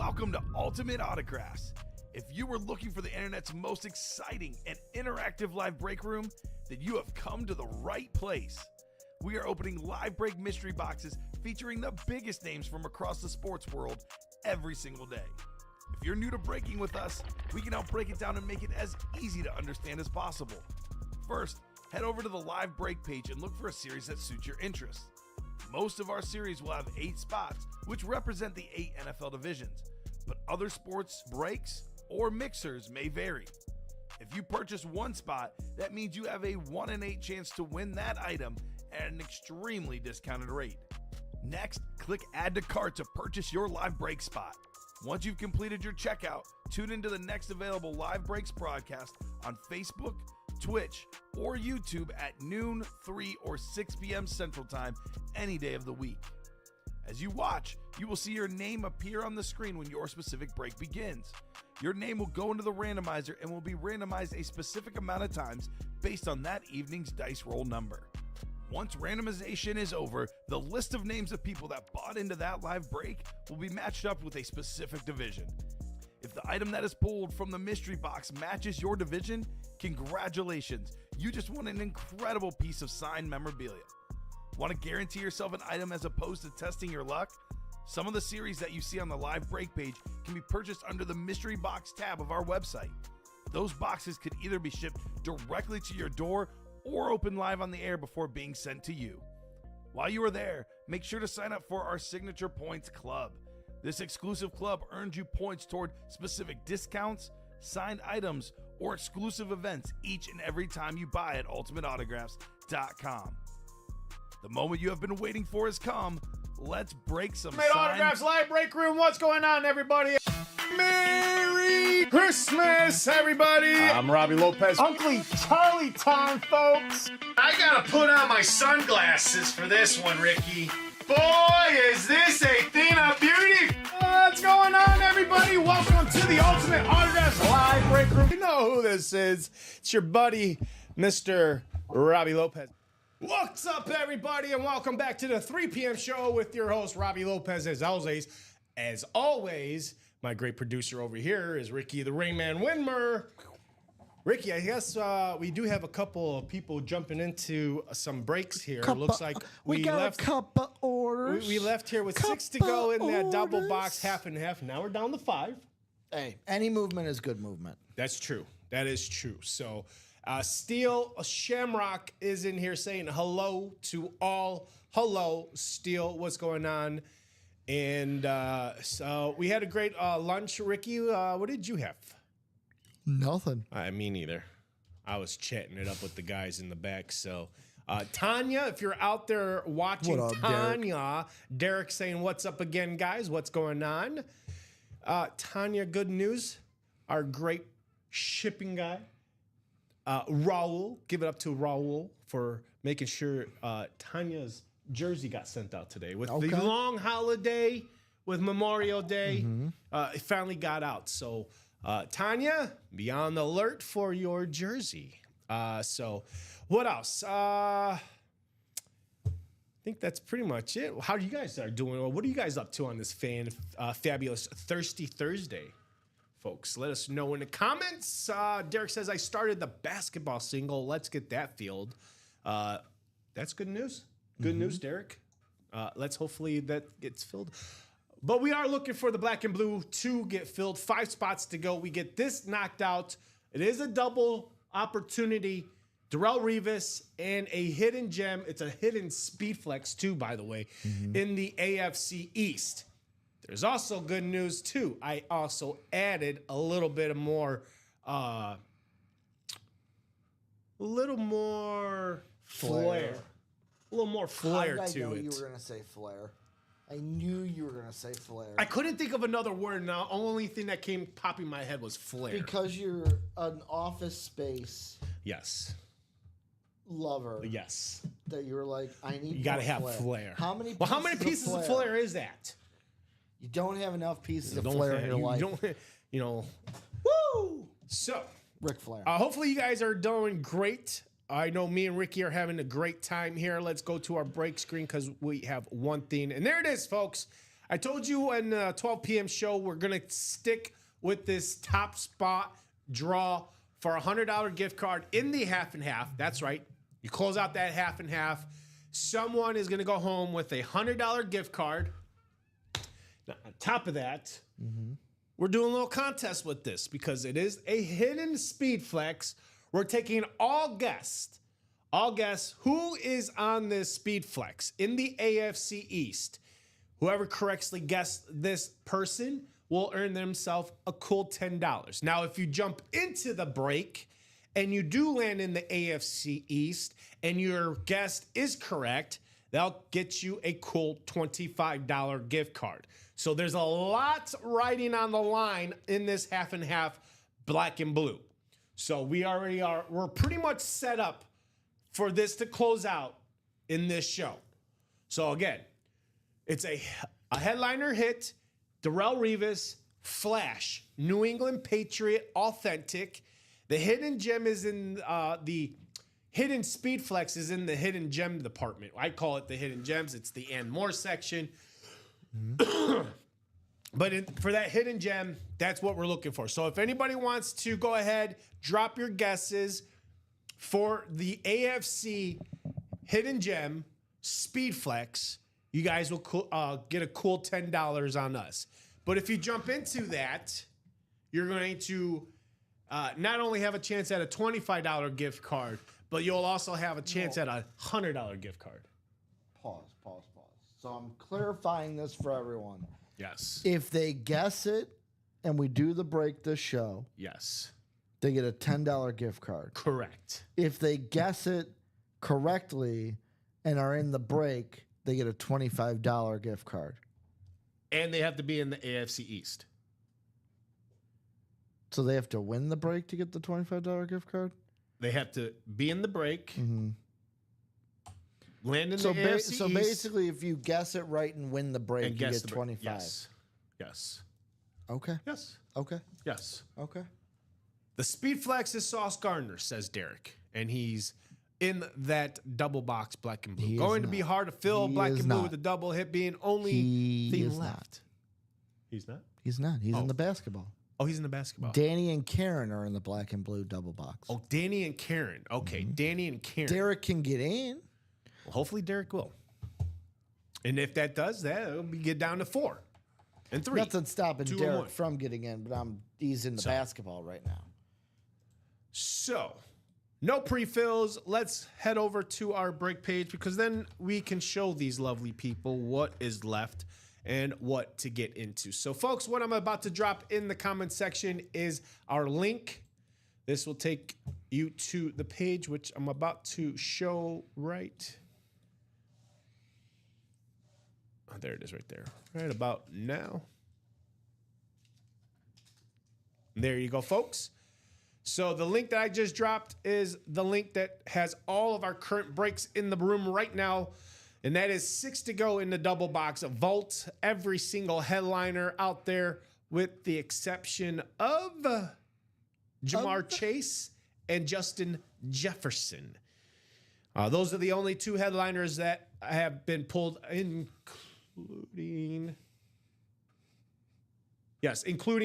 Welcome to Ultimate Autographs. If you were looking for the internet's most exciting and interactive live break room, then you have come to the right place. We are opening live break mystery boxes featuring the biggest names from across the sports world every single day. If you're new to breaking with us, we can help break it down and make it as easy to understand as possible. First, head over to the live break page and look for a series that suits your interests. Most of our series will have 8 spots, which represent the 8 NFL divisions, but other sports breaks or mixers may vary. If you purchase one spot, that means you have a 1 in 8 chance to win that item at an extremely discounted rate. Next, click Add to Cart to purchase your live break spot. Once you've completed your checkout, tune into the next available live breaks broadcast on Facebook, Twitch, or YouTube at noon, 3, or 6 p.m. Central Time any day of the week. As you watch, you will see your name appear on the screen when your specific break begins. Your name will go into the randomizer and will be randomized a specific amount of times based on that evening's dice roll number. Once randomization is over, the list of names of people that bought into that live break will be matched up with a specific division. If the item that is pulled from the mystery box matches your division, congratulations, you just won an incredible piece of signed memorabilia. Want to guarantee yourself an item as opposed to testing your luck? Some of the series that you see on the live break page can be purchased under the mystery box tab of our website. Those boxes could either be shipped directly to your door or open live on the air before being sent to you. While you are there, make sure to sign up for our Signature Points Club. This exclusive club earns you points toward specific discounts, signed items, or exclusive events each and every time you buy at ultimateautographs.com. The moment you have been waiting for has come. Let's break some Ultimate Autographs live break room. What's going on, everybody? Merry Christmas, everybody. I'm Robbie Lopez. Uncle Charlie time, folks. I gotta put on my sunglasses for this one, Ricky. Boy, is this a thing of beauty! What's going on, everybody? Welcome to the Ultimate Autographs live break room. You know who this is. It's your buddy, Mr. Robbie Lopez. What's up, everybody, and welcome back to the 3 p.m. show with your host, Robbie Lopez, as always, my great producer over here is Ricky the Rayman Winmer. Ricky, I guess we do have a couple of people jumping into some breaks here. Looks like we got a couple of orders. We left here with 6 to go in that double box, half and half. Now we're down to 5. Hey, any movement is good movement. That's true. That is true. So, Steel Shamrock is in here saying hello to all. Hello, Steel. What's going on? And so we had a great lunch. Ricky, what did you have? Nothing. Me neither. I was chatting it up with the guys in the back. So, Tanya, if you're out there watching, what up, Tanya, Derek saying, what's up again, guys? What's going on? Tanya, good news. Our great shipping guy, Raul. Give it up to Raul for making sure Tanya's jersey got sent out today. With the long holiday, with Memorial Day, it finally got out. So, Tanya, be on the alert for your jersey. So, what else? I think that's pretty much it. How you guys are doing? What are you guys up to on this fabulous Thirsty Thursday, folks? Let us know in the comments. Derek says, I started the basketball single. Let's get that filled. That's good news. Good news, Derek. Let's hopefully that gets filled. But we are looking for the black and blue to get filled. 5 spots to go. We get this knocked out. It is a double opportunity. Darrelle Revis and a hidden gem. It's a hidden speed flex too, by the way, in the AFC East. There's also good news too. I also added a little bit more, flair. A little more flair to it. You were gonna say flair. I knew you were gonna say flair. I couldn't think of another word now. Only thing that came popping in my head was flair. Because you're an Office Space Yes. lover. Yes. That you were like, I need. You gotta have flair. How many? Well, how many pieces of flair is that? You don't have enough pieces of Don't flair have- in your you life. don't- Woo! So, Ric Flair. hopefully you guys are doing great. I know me and Ricky are having a great time here. Let's go to our break screen because we have one thing. And there it is, folks. I told you in the 12 p.m. show, we're going to stick with this top spot draw for a $100 gift card in the half and half. That's right. You close out that half and half. Someone is going to go home with a $100 gift card. Now, on top of that, we're doing a little contest with this because it is a hidden speed flex. We're taking all guests who is on this speed flex in the AFC East. Whoever correctly guessed this person will earn themselves a cool $10. Now, if you jump into the break and you do land in the AFC East and your guess is correct, they'll get you a cool $25 gift card. So there's a lot riding on the line in this half and half black and blue. So we're pretty much set up for this to close out in this show. So again, it's a headliner hit, Darrelle Revis, Flash, New England Patriot, authentic. The hidden gem is in the hidden speed flex is in the hidden gem department. I call it the hidden gems. It's the and more section. But for that hidden gem, that's what we're looking for. So if anybody wants to go ahead, drop your guesses for the AFC hidden gem speed flex, you guys will get a cool $10 on us. But if you jump into that, you're going to not only have a chance at a $25 gift card, but you'll also have a chance at a $100 gift card. Pause. So I'm clarifying this for everyone. Yes. If they guess it and we do the break this show, Yes. they get a $10 gift card. Correct. If they guess it correctly and are in the break, they get a $25 gift card. And they have to be in the AFC East. So they have to win the break to get the $25 gift card? They have to be in the break, land in So, the AFC so East, basically, if you guess it right and win the break, and you guess get the 25. Yes. Okay. Yes. Okay. Yes. Okay. The speed flex is Sauce Gardner, says Derek, and he's in that double box black and blue. He is Going to be not. hard to fill He black is and blue not. with a double hit being only He thing is left. not. He's not? He's not. He's Oh. in the basketball. Oh, he's in the basketball. Danny and Karen are in the black and blue double box. Oh, Danny and Karen. Okay, Danny and Karen. Derek can get in. Well, hopefully Derek will. And if that does, that'll be get down to 4 and 3. Nothing's stopping 2 and Derek 1. from getting in, but he's in the basketball right now. So, no pre-fills. Let's head over to our break page because then we can show these lovely people what is left and what to get into. So, folks, what I'm about to drop in the comment section is our link. This will take you to the page, which I'm about to show right. Oh, there it is right there. Right about now. There you go, folks. So the link that I just dropped is the link that has all of our current breaks in the room right now. And that is 6 to go in the double box vault. Every single headliner out there with the exception of Jamar Chase and Justin Jefferson. Those are the only 2 headliners that have been pulled, including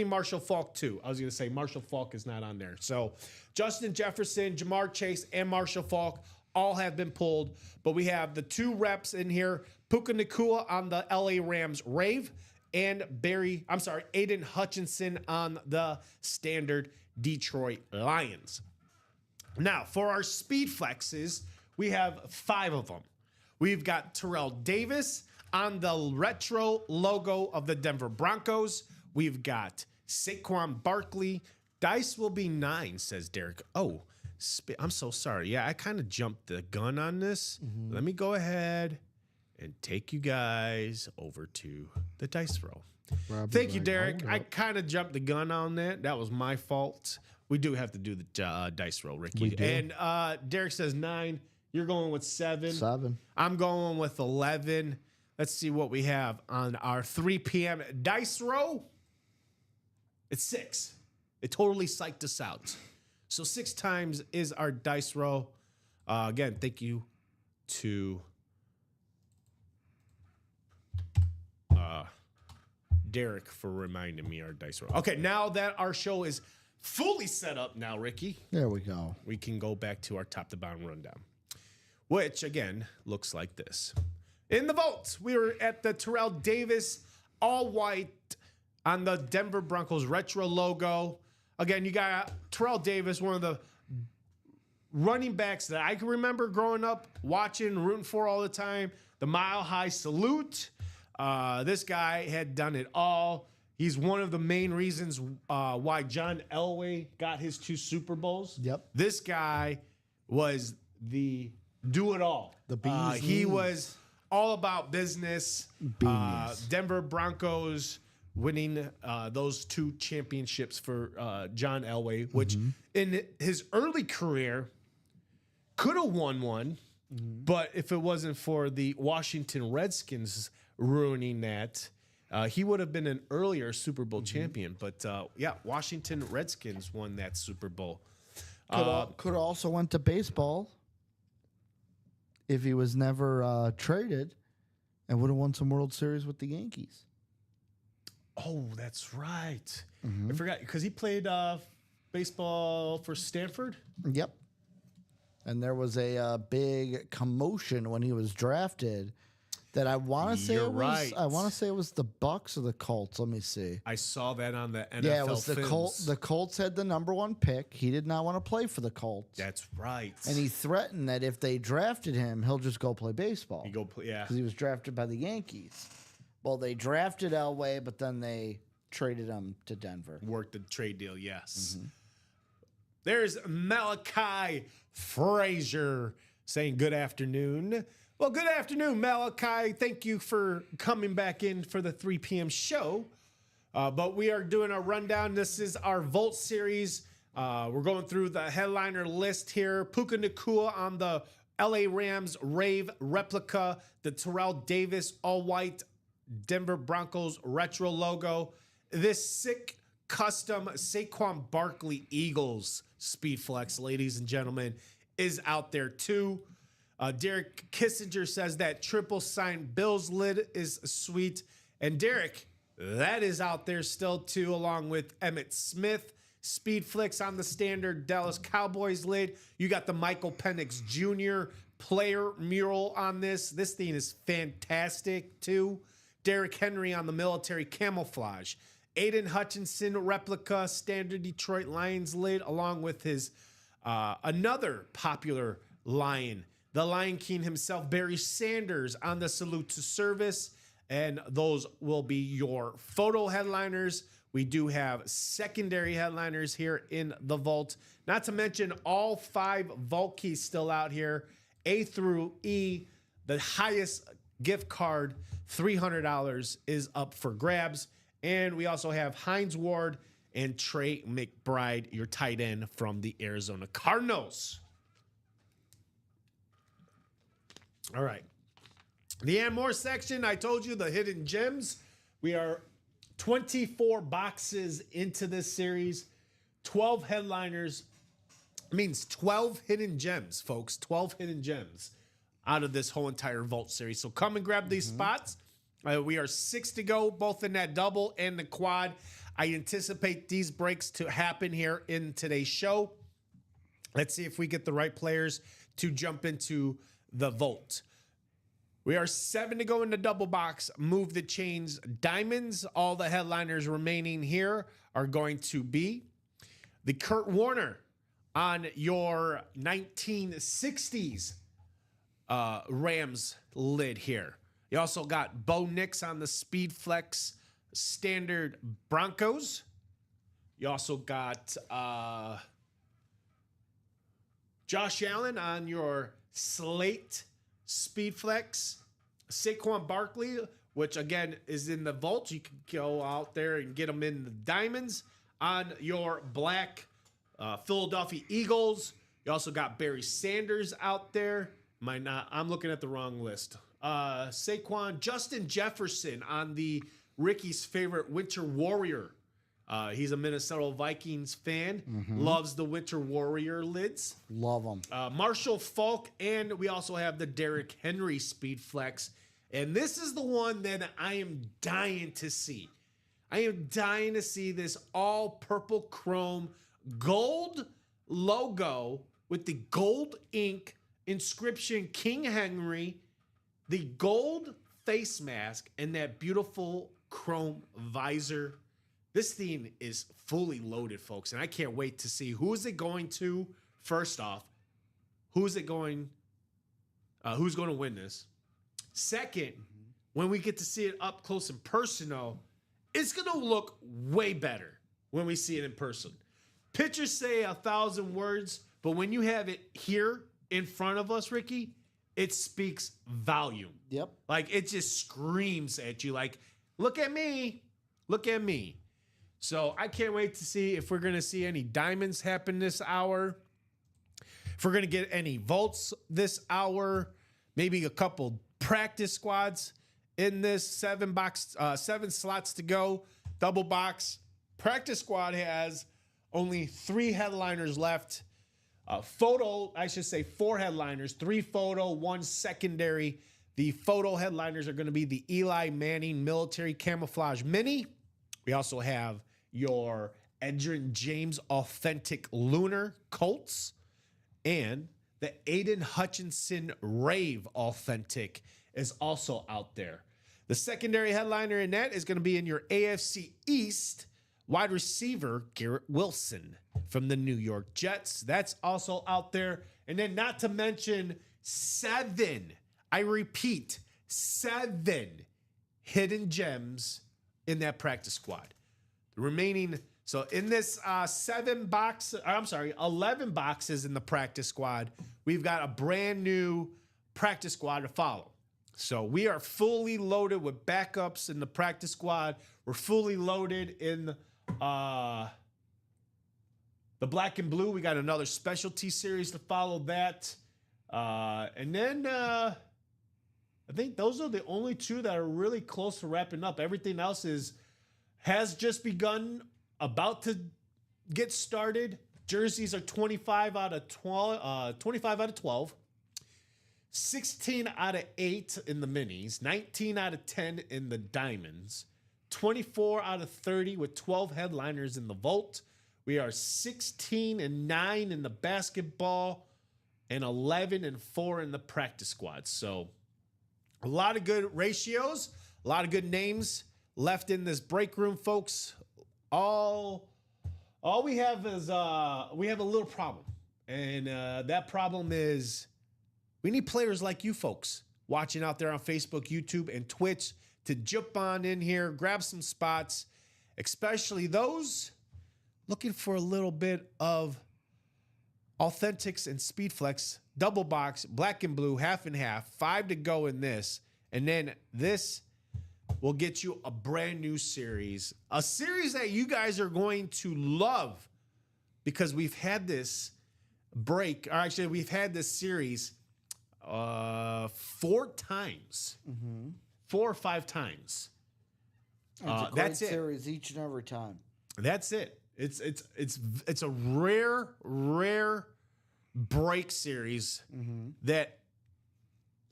Marshall Faulk too. I was going to say Marshall Faulk is not on there. So Justin Jefferson, Jamar Chase, and Marshall Faulk all have been pulled. But we have the 2 reps in here, Puka Nacua on the LA Rams Rave, and Aiden Hutchinson on the standard Detroit Lions. Now, for our speed flexes, we have 5 of them. We've got Terrell Davis on the retro logo of the Denver Broncos. We've got Saquon Barkley. Dice will be 9, says Derek. Oh, I'm so sorry. Yeah, I kind of jumped the gun on this. Let me go ahead and take you guys over to the dice roll. Thank you, Derek. I kind of jumped the gun on that. That was my fault. We do have to do the dice roll, Ricky. We do. And Derek says 9. You're going with 7. 7. I'm going with 11. Let's see what we have on our 3 p.m. dice roll. It's 6. It totally psyched us out. So 6 times is our dice roll. Again, thank you to Derek for reminding me our dice roll. Okay, now that our show is fully set up now, Ricky, There we go. we can go back to our top to bottom rundown, which again looks like this. In the vault, we were at the Terrell Davis all white on the Denver Broncos retro logo. Again, you got Terrell Davis, one of the running backs that I can remember growing up watching, rooting for all the time. The Mile High Salute. This guy had done it all. He's one of the main reasons why John Elway got his 2 Super Bowls. Yep. This guy was the do-it-all. The bee's He knees. was all about business. Denver Broncos winning those 2 championships for John Elway, which in his early career could have won one, but if it wasn't for the Washington Redskins ruining that, he would have been an earlier Super Bowl champion. But yeah, Washington Redskins won that Super Bowl. Could have also went to baseball if he was never traded and would have won some World Series with the Yankees. Oh, that's right. I forgot because he played baseball for Stanford. Yep. And there was a big commotion when he was drafted that I want to say You're it was. right. I want to say it was the Bucks or the Colts. Let me see. I saw that on the NFL Yeah, it was the Films. Colts. The Colts had the #1 pick. He did not want to play for the Colts, That's right. and he threatened that if they drafted him, he'll just go play baseball You go play, yeah. because he was drafted by the Yankees. Well, they drafted Elway, but then they traded him to Denver. Worked the trade deal, yes. There's Malachi Frazier saying good afternoon. Well, good afternoon, Malachi. Thank you for coming back in for the 3 p.m. show. But we are doing a rundown. This is our Volt series. We're going through the headliner list here. Puka Nacua on the LA Rams Rave replica, the Terrell Davis all-white Denver Broncos retro logo. This sick custom Saquon Barkley Eagles Speed Flex, ladies and gentlemen, is out there too. Derek Kissinger says that triple signed Bills lid is sweet. And Derek, that is out there still too, along with Emmitt Smith. Speed Flicks on the standard Dallas Cowboys lid. You got the Michael Penix Jr. player mural on this. This thing is fantastic too. Derrick Henry on the military camouflage. Aiden Hutchinson replica standard Detroit Lions lid, along with his another popular Lion, the Lion King himself, Barry Sanders on the salute to service. And those will be your photo headliners. We do have secondary headliners here in the vault. Not to mention all 5 vault keys still out here. A through E, the highest gift card, $300, is up for grabs. And we also have Hines Ward and Trey McBride, your tight end from the Arizona Cardinals. All right. The and more section, I told you, the hidden gems. We are 24 boxes into this series, 12 headliners. Means 12 hidden gems, folks. 12 hidden gems out of this whole entire vault series. So come and grab these spots. We are 6 to go, both in that double and the quad. I anticipate these breaks to happen here in today's show. Let's see if we get the right players to jump into the vault. We are 7 to go in the double box. Move the chains diamonds. All the headliners remaining here are going to be the Kurt Warner on your 1960s Rams lid here. You also got Bo Nix on the Speed Flex standard Broncos. You also got Josh Allen on your Slate Speed Flex. Saquon Barkley, which again is in the vault. You can go out there and get them in the diamonds on your black Philadelphia Eagles. You also got Barry Sanders out there. I'm looking at the wrong list. Saquon, Justin Jefferson on the Ricky's favorite Winter Warrior. He's a Minnesota Vikings fan. Loves the Winter Warrior lids. Love them. Marshall Faulk, and we also have the Derrick Henry Speed Flex. And this is the one that I am dying to see. I am dying to see this all purple chrome gold logo with the gold ink inscription King Henry, the gold face mask, and that beautiful chrome visor. This theme is fully loaded, folks, and I can't wait to see who is it going to. First off, who's going to win this? Second, when we get to see it up close and personal, it's going to look way better when we see it in person. Pictures say 1,000 words, but when you have it here in front of us, Ricky, it speaks volume. Yep. Like, it just screams at you like, look at me. Look at me. So I can't wait to see if we're going to see any diamonds happen this hour. If we're going to get any vaults this hour, maybe a couple practice squads in this 7 slots to go. Double box. Practice squad has only 3 headliners left. 4 headliners, 3 photo, 1 secondary. The photo headliners are going to be the Eli Manning Military Camouflage Mini. We also have your Edgerrin James Authentic Lunar Colts and the Aiden Hutchinson Rave Authentic is also out there. The secondary headliner in that is going to be in your AFC East wide receiver Garrett Wilson from the New York Jets. That's also out there. And then not to mention 7, I repeat, 7 hidden gems in that practice squad. The remaining, so in this 11 boxes in the practice squad, we've got a brand new practice squad to follow. So we are fully loaded with backups in the practice squad. We're fully loaded in the black and blue. We got another specialty series to follow that. And then I think those are the only 2 that are really close to wrapping up. Everything else has just begun, about to get started. Jerseys are 25 out of 12. 16 out of 8 in the minis, 19 out of 10 in the diamonds, 24 out of 30 with 12 headliners in the vault. We are 16-9 in the basketball and 11-4 in the practice squad. So a lot of good ratios, a lot of good names left in this break room, folks. All we have is we have a little problem, and that problem is we need players like you folks watching out there on Facebook, YouTube, and Twitch to jump on in here, grab some spots, especially those looking for a little bit of Authentics and Speedflex, double box, black and blue, half and half, 5 to go in this. And then this will get you a brand new series, a series that you guys are going to love because we've had this break, or actually we've had this series 4 times, 4 or 5 times. It's a great that's it. series each and every time. That's it. It's a rare break series that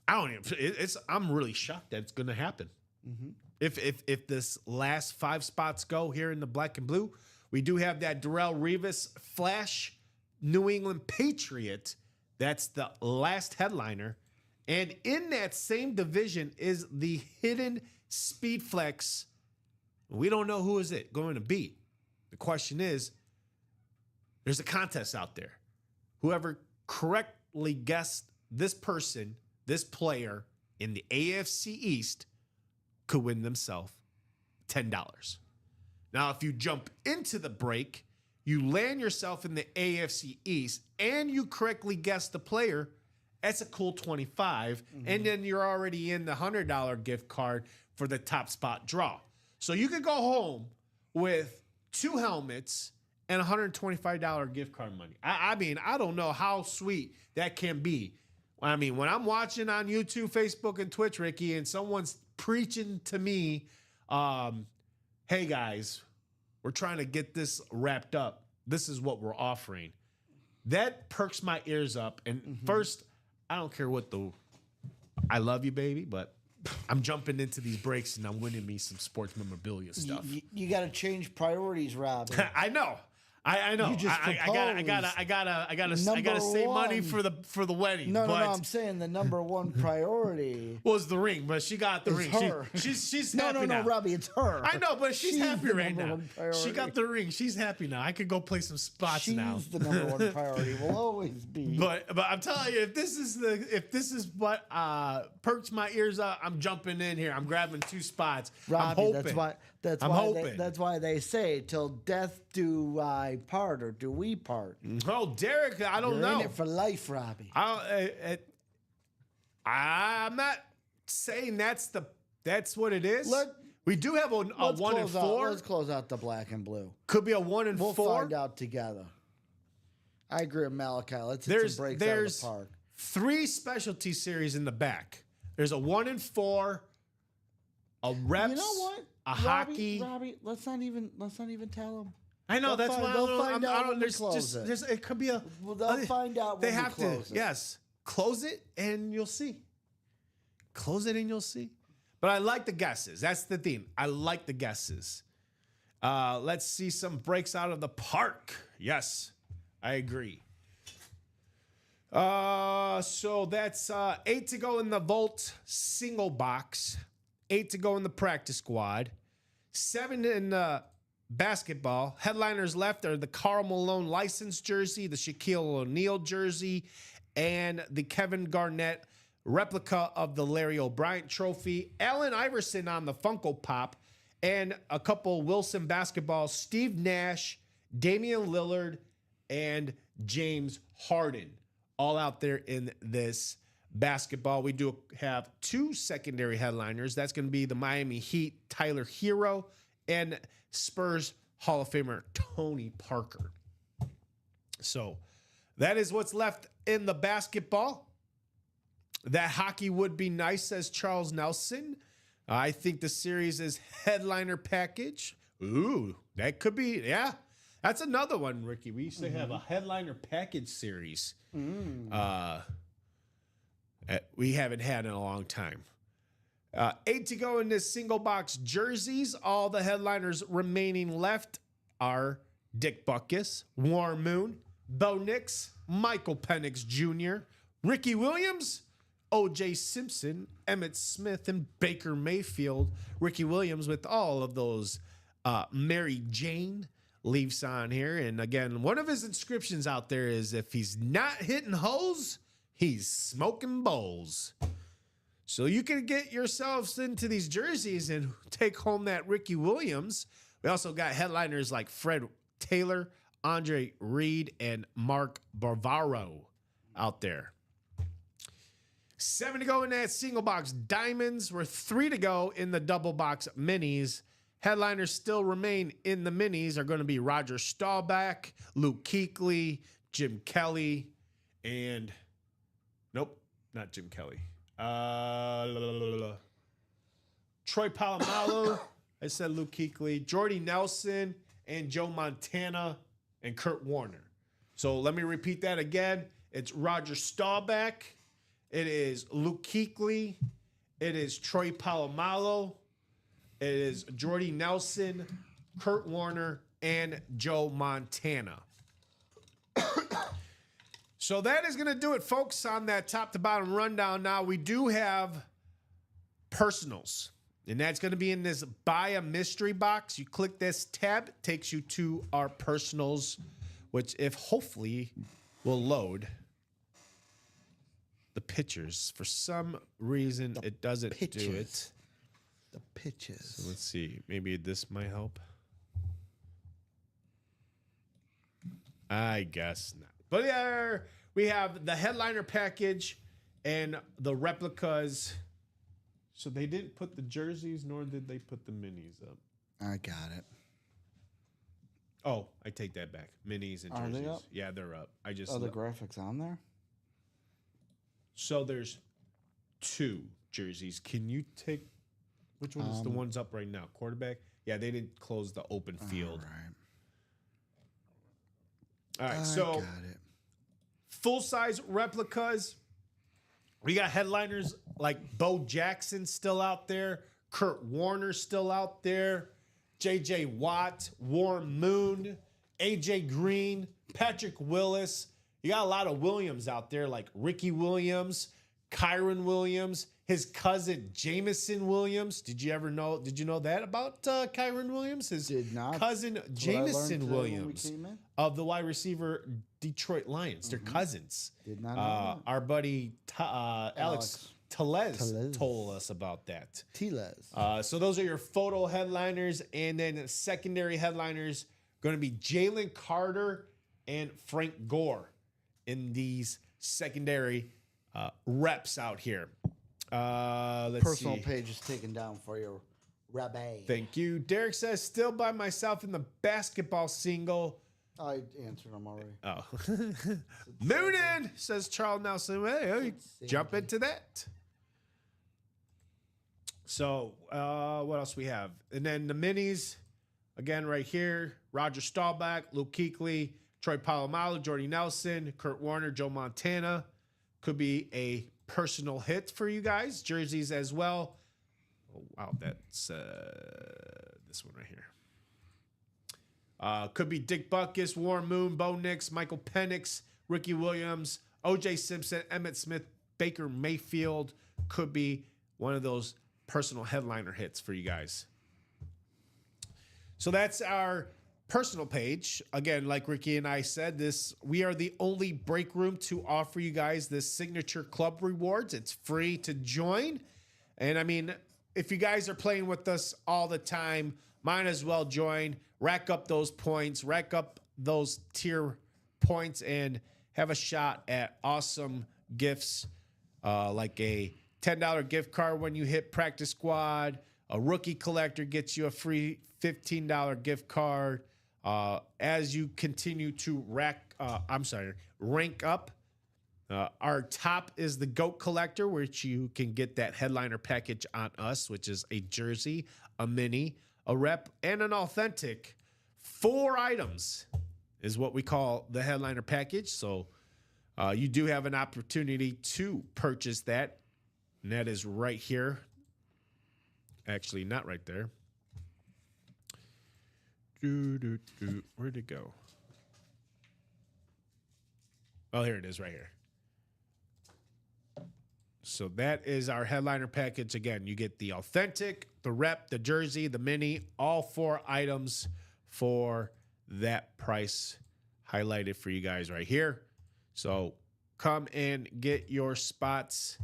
I don't even. I'm really shocked that it's going to happen. If this last 5 spots go here in the black and blue, we do have that Darrelle Revis Flash New England Patriot. That's the last headliner. And in that same division is the hidden Speedflex. We don't know who is it going to be. The question is, there's a contest out there. Whoever correctly guessed this person, this player in the AFC East could win themselves $10. Now, if you jump into the break, you land yourself in the AFC East, and you correctly guess the player, that's a cool 25. And then you're already in the $100 gift card for the top spot draw. So you could go home with 2 helmets and $125 gift card money. I mean, I don't know how sweet that can be. I mean, when I'm watching on YouTube, Facebook, and Twitch, Ricky, and someone's preaching to me, hey guys, we're trying to get this wrapped up. This is what we're offering. That perks my ears up. And first, I don't care what I love you, baby, but I'm jumping into these breaks and I'm winning me some sports memorabilia stuff. You got to change priorities, Rob. I know. I know. You just I gotta save money for the wedding. No, but I'm saying the number one priority was the ring, but she got the is ring. her. She's no, happy now. Robbie, it's her. I know, but she's happy the right number now. one priority. She got the ring. She's happy now. I could go play some spots now. She's the number one priority. Will always be. But I'm telling you, if this is what perks my ears up, I'm jumping in here. I'm grabbing 2 spots. Robbie, I'm hoping. That's why they say till death do I part, or do we part. Oh, Derek, I don't You're know. in it for life, Robbie. I'm not saying that's what it is. We do have a 1 and 4. Let's close out the black and blue. Could be a 1 and 4. We'll find out together. I agree with Malachi. Let's hit some breaks out of the park. 3 specialty series in the back. There's a 1 and 4, a reps. You know what? Hockey. Robbie, let's not even tell them. I know They'll that's why they'll find out when we there's close just it. there's it could be a. Well, they'll find out They when we have close to. it. Yes, close it and you'll see. Close it and you'll see. But I like the guesses. That's the theme. I like the guesses. Let's see some breaks out of the park. Yes, I agree. So that's 8 to go in the Volt single box, 8 to go in the practice squad, 7 in the basketball. Headliners left are the Karl Malone license jersey, the Shaquille O'Neal jersey, and the Kevin Garnett replica of the Larry O'Brien trophy. Allen Iverson on the Funko Pop, and a couple Wilson basketballs, Steve Nash, Damian Lillard, and James Harden, all out there in this basketball. We do have 2 secondary headliners. That's going to be the Miami Heat, Tyler Hero, and Spurs Hall of Famer Tony Parker. So that is what's left in the basketball. That hockey would be nice, says Charles Nelson. I think the series is headliner package. Ooh, that could be, yeah. That's another one, Ricky. We used to have a headliner package series. We haven't had in a long time. 8 to go in this single box jerseys. All the headliners remaining left are Dick Butkus, Warren Moon, Bo Nix, Michael Penix Jr., Ricky Williams, O.J. Simpson, Emmitt Smith, and Baker Mayfield. Ricky Williams with all of those Mary Jane leaves on here. And again, one of his inscriptions out there is, if he's not hitting holes, he's smoking bowls. So you can get yourselves into these jerseys and take home that Ricky Williams. We also got headliners like Fred Taylor, Andre Reed, and Mark Bavaro out there. 7 to go in that single box diamonds. We're 3 to go in the double box minis. Headliners still remain in the minis are going to be Roger Staubach, Luke Kuechly, Jim Kelly, and nope, not Jim Kelly. Troy Polamalu. I said Luke Kuechly, Jordy Nelson, and Joe Montana, and Kurt Warner. So let me repeat that again. It's Roger Staubach. It is Luke Kuechly. It is Troy Polamalu. It is Jordy Nelson, Kurt Warner, and Joe Montana. So that is going to do it, folks, on that top to bottom rundown. Now, we do have personals, and that's going to be in this Buy a Mystery box. You click this tab, it takes you to our personals, which, if hopefully, will load the pictures. For some reason, it doesn't do it. The pitches. So let's see. Maybe this might help. I guess not. But yeah, we have the headliner package and the replicas. So they didn't put the jerseys, nor did they put the minis up. I got it. Oh, I take that back. Minis and Are jerseys. they up? Yeah, they're up. I just Are the graphics on there? So there's 2 jerseys. Can you take which one is the ones up right now? Quarterback? Yeah, they didn't close the open field. All right, so got it. full-size replicas We got headliners like Bo Jackson still out there, Kurt Warner still out there, J.J. Watt, Warren Moon, A.J. Green, Patrick Willis. You got a lot of Williams out there like Ricky Williams, Kyron Williams, his cousin Jameson Williams. Did you know that about Kyron Williams? His Did not. cousin That's what I learned Jameson today when we Williams came in. of the wide receiver Detroit Lions. They're cousins. Did not know that. Our buddy Alex Tellez told us about that. Tiles. So those are your photo headliners, and then secondary headliners going to be Jalen Carter and Frank Gore in these secondary reps out here. Let's Personal see. page is taken down for you, Rabbi. Thank you. Derek says, still by myself in the basketball single. I answered them already. Oh. Moonin, says Charles Nelson. Hey, jump into that. So, what else we have? And then the minis, again, right here. Roger Staubach, Luke Kuechly, Troy Polamalu, Jordy Nelson, Kurt Warner, Joe Montana. Could be a personal hit for you guys. Jerseys as well. Oh, wow, that's this one right here. Could be Dick Butkus, Warren Moon, Bo Nix, Michael Penix, Ricky Williams, O.J. Simpson, Emmitt Smith, Baker Mayfield. Could be one of those personal headliner hits for you guys. So that's our personal page. Again, like Ricky and I said, we are the only break room to offer you guys this signature club rewards. It's free to join. And I mean, if you guys are playing with us all the time, might as well join, rack up those points, rack up those tier points, and have a shot at awesome gifts like a $10 gift card when you hit Practice Squad. A rookie collector gets you a free $15 gift card. As you continue to rank up. Our top is the GOAT Collector, which you can get that headliner package on us, which is a jersey, a mini, a rep, and an authentic. 4 items is what we call the headliner package. So you do have an opportunity to purchase that. And that is right here. Actually, not right there. Where'd it go? Oh, here it is right here. So that is our headliner package. Again, you get the authentic, the rep, the jersey, the mini, all 4 items for that price highlighted for you guys right here. So come and get your spots,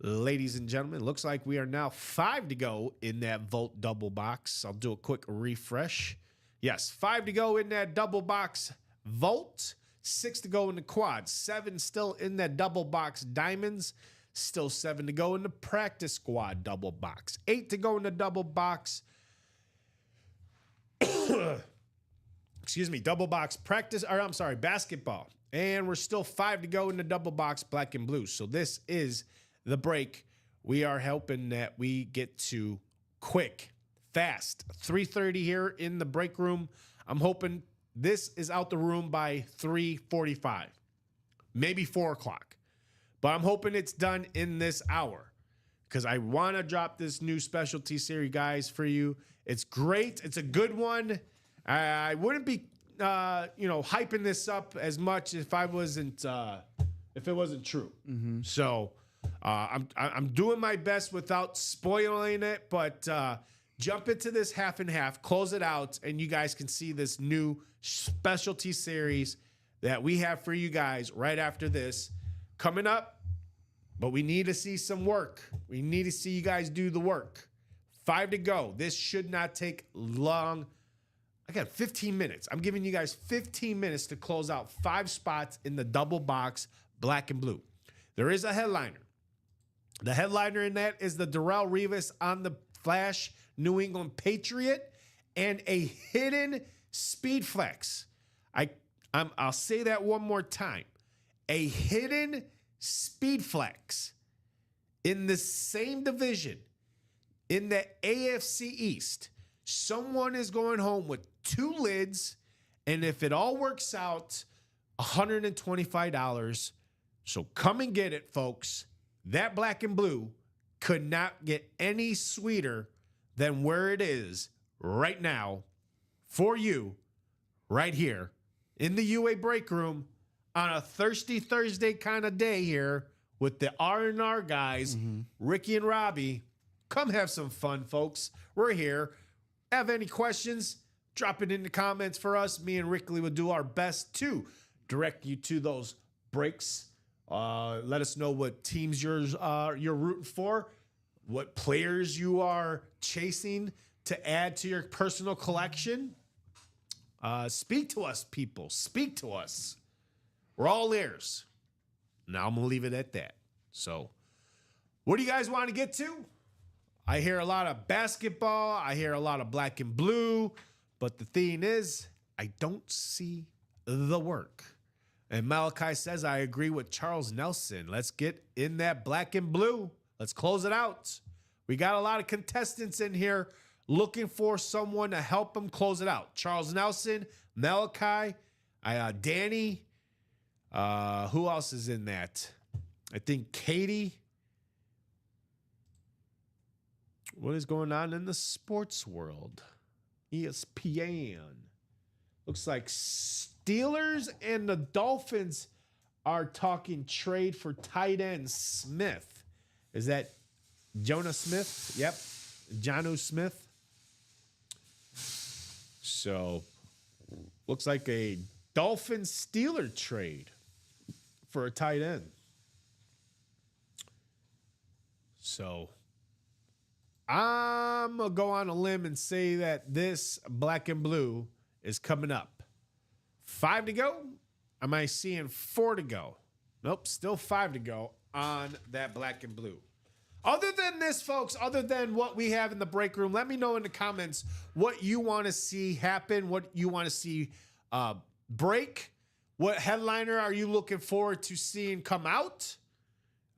ladies and gentlemen. Looks like we are now 5 to go in that Volt double box. I'll do a quick refresh. Yes, 5 to go in that double box Volt. 6 to go in the quad. 7 still in that double box diamonds. Still 7 to go in the Practice Squad double box. 8 to go in the double box. Excuse me, double box basketball. And we're still 5 to go in the double box black and blue. So this is the break. We are hoping that we get to quick, fast. 3:30 here in the break room. I'm hoping this is out the room by 3:45, maybe 4 o'clock. But I'm hoping it's done in this hour because I want to drop this new specialty series, guys, for you. It's great. It's a good one. I wouldn't be, hyping this up as much if it wasn't true. Mm-hmm. So I'm doing my best without spoiling it, but jump into this half and half, close it out, and you guys can see this new specialty series that we have for you guys right after this coming up. But we need to see some work. We need to see you guys do the work. 5 to go. This should not take long. I got 15 minutes. I'm giving you guys 15 minutes to close out 5 spots in the double box black and blue. There is a headliner. The headliner in that is the Darrelle Revis on the Flash New England Patriot and a hidden speed flex. I'll say that one more time. A hidden speed flex in the same division in the AFC East. Someone is going home with 2 lids, and if it all works out, $125. So come and get it, folks. that black and blue could not get any sweeter than where it is right now for you, right here in the UA break room on a thirsty Thursday kind of day here with the R&R guys, Ricky and Robbie. Come have some fun, folks. We're here. Have any questions? Drop it in the comments for us. Me and Ricky will do our best to direct you to those breaks. Let us know what teams you're rooting for, what players you are chasing to add to your personal collection. Speak to us, people. Speak to us. We're all ears. Now I'm going to leave it at that. So, what do you guys want to get to? I hear a lot of basketball. I hear a lot of black and blue. But the thing is, I don't see the work. And Malachi says, I agree with Charles Nelson. Let's get in that black and blue. Let's close it out. We got a lot of contestants in here looking for someone to help them close it out. Charles Nelson, Malachi, Danny. Who else is in that? I think Katie. What is going on in the sports world? ESPN. Looks like Steelers and the Dolphins are talking trade for tight end Smith. Is that Jonah Smith? Yep. Jonnu Smith. So, looks like a Dolphin-Steeler trade for a tight end. So, I'm going to go on a limb and say that this black and blue is coming up. 5 to go? Am I seeing 4 to go? Nope, still 5 to go on that black and blue. Other than this, folks, other than what we have in the break room, let me know in the comments what you want to see happen, what you want to see break. What headliner are you looking forward to seeing come out?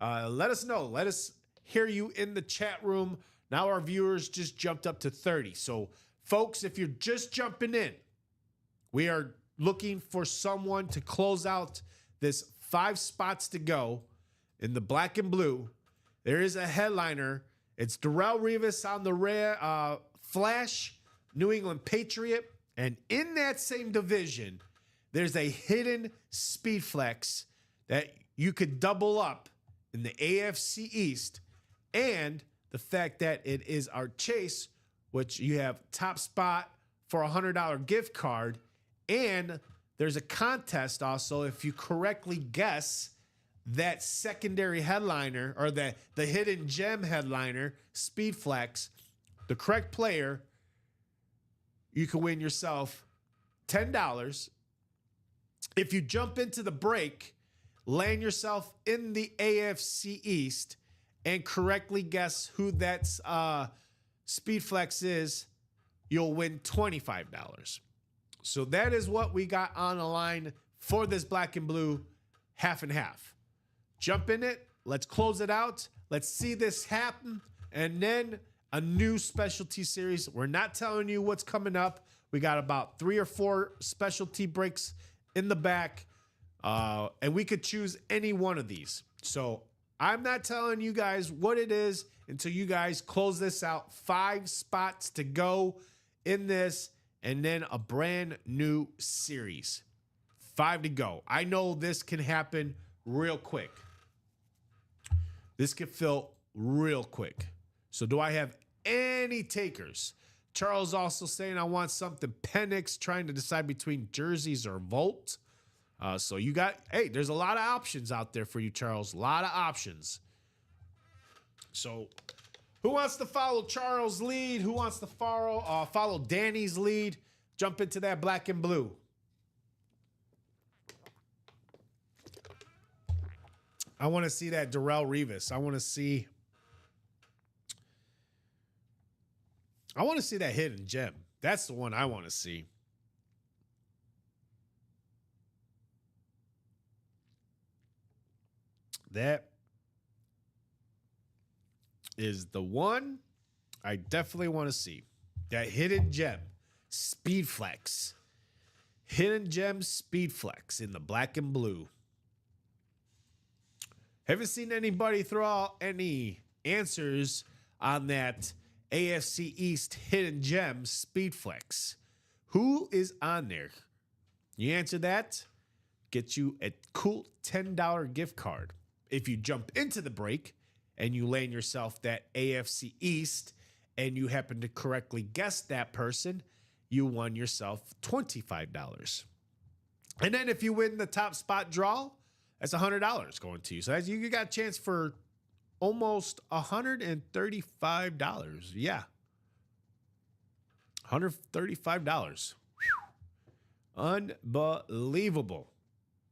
Let us know. Let us hear you in the chat room. Now our viewers just jumped up to 30. So, folks, if you're just jumping in, we are looking for someone to close out this 5 spots to go in the black and blue. There is a headliner. It's Darrelle Revis on the Flash, New England Patriot. And in that same division, there's a hidden speed flex that you could double up in the AFC East. And the fact that it is our Chase, which you have top spot for a $100 gift card. And there's a contest also if you correctly guess that secondary headliner or the hidden gem headliner, Speed Flex, the correct player, you can win yourself $10. If you jump into the break, land yourself in the AFC East, and correctly guess who that Speed Flex is, you'll win $25. So that is what we got on the line for this black and blue half and half. Jump in it. Let's close it out. Let's see this happen. And then a new specialty series. We're not telling you what's coming up. We got about 3 or 4 specialty breaks in the back. And we could choose any one of these. So I'm not telling you guys what it is until you guys close this out. 5 spots to go in this. And then a brand new series. 5 to go. I know this can happen real quick. This can fill real quick. So do I have any takers? Charles also saying I want something Penix, trying to decide between jerseys or Volt. So you got, hey, there's a lot of options out there for you, Charles. A lot of options. So who wants to follow Charles' lead? Who wants to follow Danny's lead? Jump into that black and blue. I want to see that Darrelle Revis. I want to see that hidden gem. That's the one I want to see. That is the one I definitely want to see. That hidden gem, Speed Flex. Hidden gem, Speed Flex in the black and blue. Haven't seen anybody throw out any answers on that AFC East hidden gem Speedflex. Who is on there? You answer that, get you a cool $10 gift card. If you jump into the break and you land yourself that AFC East and you happen to correctly guess that person, you won yourself $25. And then if you win the top spot draw, that's $100 going to you. So you got a chance for almost $135. Yeah. $135. Unbelievable.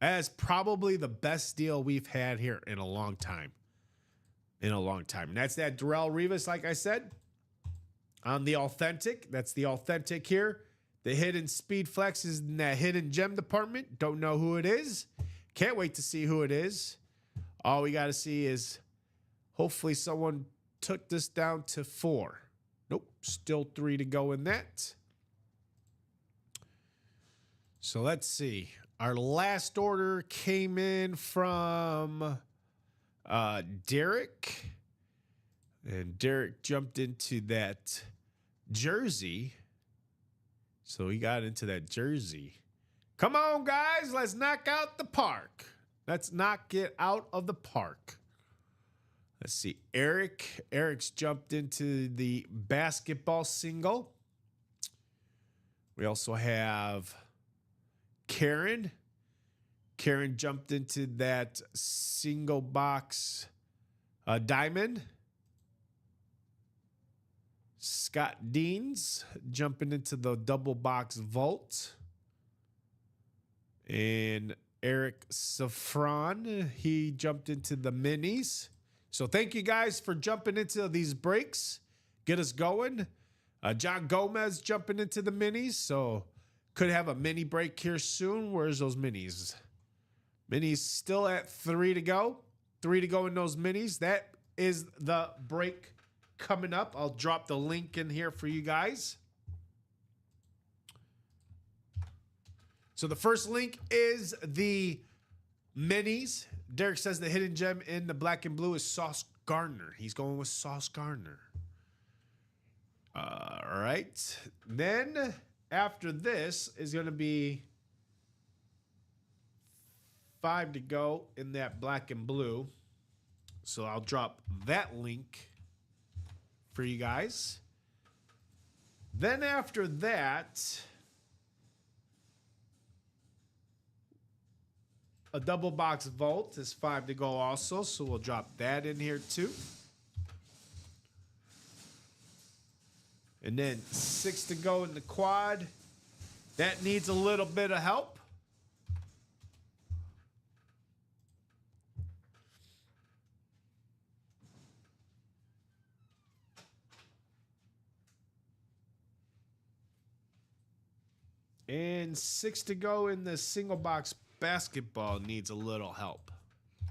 That is probably the best deal we've had here in a long time. And that's that Darrelle Revis, like I said, on the authentic. That's the authentic here. The hidden speed flex is in that hidden gem department. Don't know who it is. Can't wait to see who it is. All we got to see is hopefully someone took this down to 4. Nope, still 3 to go in that. So let's see. Our last order came in from Derek. And Derek jumped into that jersey. So he got into that jersey. Come on, guys. Let's knock out the park. Let's knock it out of the park. Let's see. Eric's jumped into the basketball single. We also have Karen. Karen jumped into that single box diamond. Scott Deans jumping into the double box vault. And Eric Safran, he jumped into the minis. So thank you guys for jumping into these breaks. Get us going. John Gomez jumping into the minis. So could have a mini break here soon. Where's those minis? Minis still at 3 to go. 3 to go in those minis. That is the break coming up. I'll drop the link in here for you guys. So the first link is the minis. Derek says the hidden gem in the black and blue is Sauce Gardner. He's going with Sauce Gardner. All right. Then after this is going to be 5 to go in that black and blue. So I'll drop that link for you guys. Then after that, a double box vault is 5 to go also. So we'll drop that in here too. And then 6 to go in the quad. That needs a little bit of help. And 6 to go in the single box basketball needs a little help. I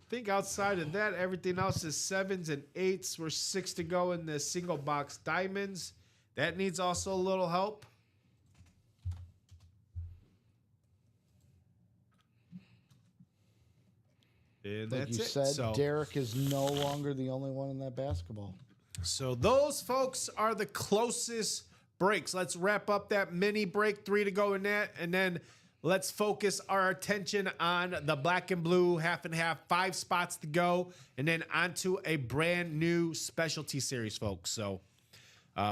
think outside of that, everything else is 7s and 8s. We're 6 to go in the single box diamonds. That needs also a little help. And Like that's you it. said, So, Derek is no longer the only one in that basketball. so those folks are the closest breaks. Let's wrap up that mini break, 3 to go in that, and then let's focus our attention on the black and blue half and half, 5 spots to go, and then onto a brand new specialty series, folks. So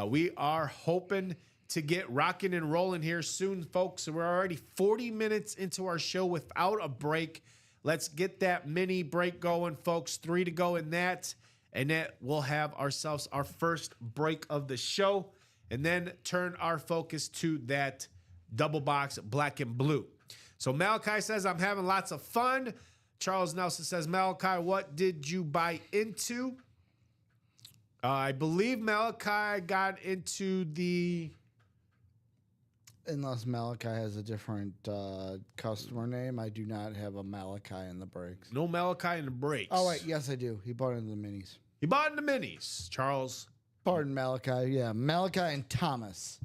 we are hoping to get rocking and rolling here soon, folks. So we're already 40 minutes into our show without a break. Let's get that mini break going, folks. 3 to go in that, and that we'll have ourselves our first break of the show, and then turn our focus to that double box black and blue. So Malachi says, I'm having lots of fun. Charles Nelson says, Malachi, what did you buy into? I believe Malachi got into the... Unless Malachi has a different customer name, I do not have a Malachi in the breaks. No Malachi in the breaks. Oh, wait, yes, I do. He bought into the minis. He bought in the minis, Charles. Pardon, Malachi. Yeah, Malachi and Thomas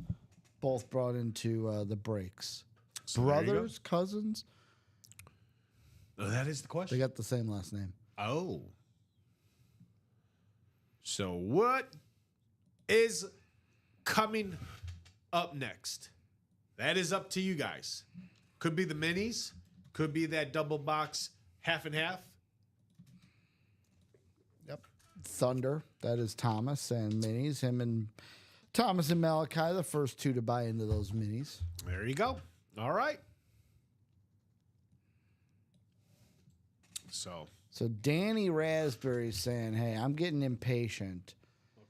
both brought into the breaks. So there you go. Brothers, cousins. Oh, that is the They question. got the same last name. Oh. So what is coming up next? That is up to you guys. Could be the minis. Could be that double box half and half. Yep. Thunder. That is Thomas and minis. Him and Thomas and Malachi, the first two to buy into those minis. There you go. All right. So Danny Raspberry's saying, hey, I'm getting impatient.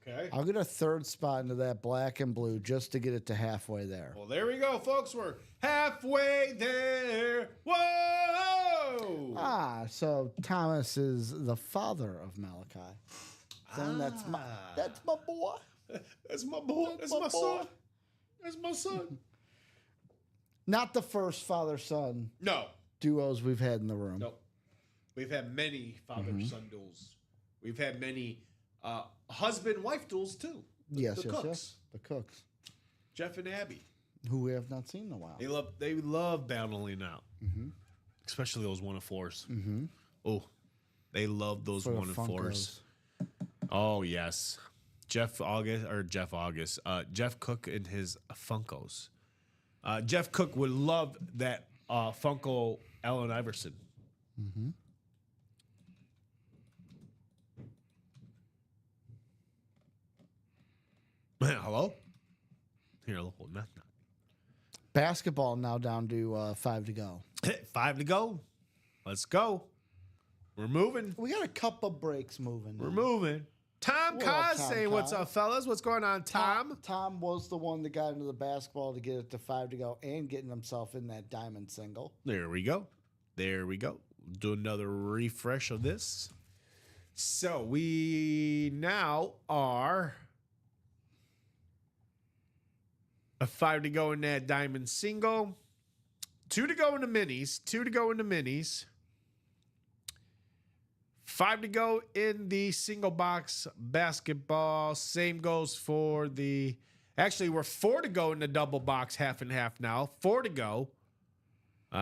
okay. I'll get a third spot into that black and blue just to get it to halfway there. Well, there we go, folks. We're halfway there. Whoa! So Thomas is the father of Malachi. Saying that's my boy. That's my boy. That's my son. That's my son. Not the first father-son No. duos we've had in the room. Nope. We've had many father-son duels. We've had many husband-wife duels too. Yes, the yes, Cooks. yes. The Cooks, Jeff and Abby. who we have not seen in a while. They love battling out, especially those 1-4s. Mm-hmm. Oh, they love those For the 1-4s. Oh yes, Jeff Cook and his Funkos. Jeff Cook would love that Funko Allen Iverson. Mm-hmm. Hello? Here, hello. Knock, knock. Basketball now down to 5 to go. 5 to go. Let's go. We're moving. We got a couple breaks moving. We're moving. Tom What up, Kaz Tom saying, "What's Kaz? up, fellas? What's going on, Tom?" Tom was the one that got into the basketball to get it to 5 to go and getting himself in that diamond single. There we go. There we go. Do another refresh of this. So we now are a 5 to go in that diamond single. 2 to go in the minis. 2 to go in the minis. 5 to go in the single box basketball. Same goes for the... Actually, we're 4 to go in the double box half and half now. 4 to go.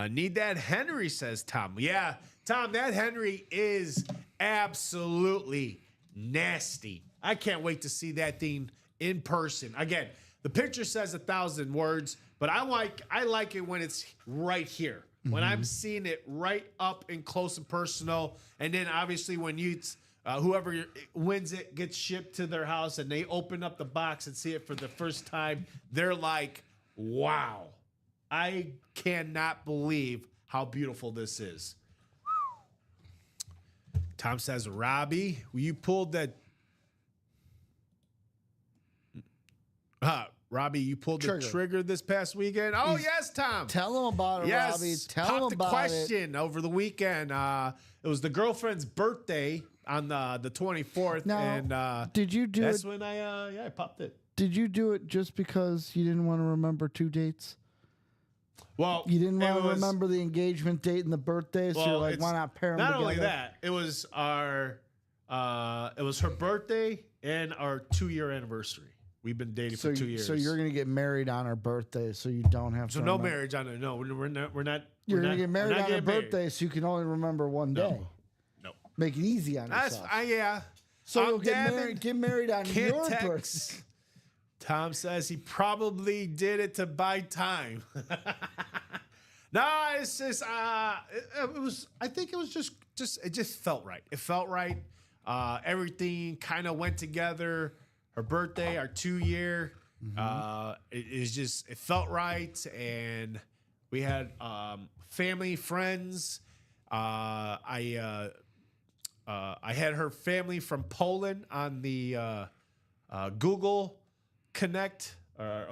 Need that Henry, says Tom. Yeah, Tom, that Henry is absolutely nasty. I can't wait to see that thing in person. Again, the picture says 1,000 words, but I like it when it's right here. When I'm seeing it right up and close and personal, and then obviously when whoever wins it gets shipped to their house and they open up the box and see it for the first time, they're like, wow, I cannot believe how beautiful this is. Tom says, Robbie, you pulled that. Robbie, you pulled the trigger this past weekend. Oh, yes, Tom. Tell him about it, Yes, Robbie. Tell him about the question over the weekend. It was the girlfriend's birthday on the 24th. Now, and did you do that's it? when I popped it. Did you do it just because you didn't want to remember 2 dates? Well, You didn't want to was- remember the engagement date and the birthday, so you're like, it's why not pair them Not together? only that, it was it was her birthday and our 2-year anniversary. We've been dating for 2 years. So you're gonna get married on her birthday, so you don't have So to. no remember. marriage on it. No, we're not. You're we're gonna not- get married we're not on her getting married. birthday, so you can only remember one day. No. Make it easy on That's yourself. yeah. So I'm you'll dabbing. get married on Can't your text. birthday. Tom says he probably did it to buy time. No, it's just it was. I think it was just it just felt right. It felt right. Everything kind of went together. Her birthday, our 2-year. It felt right, and we had family, friends. I had her family from Poland on the Google Connect or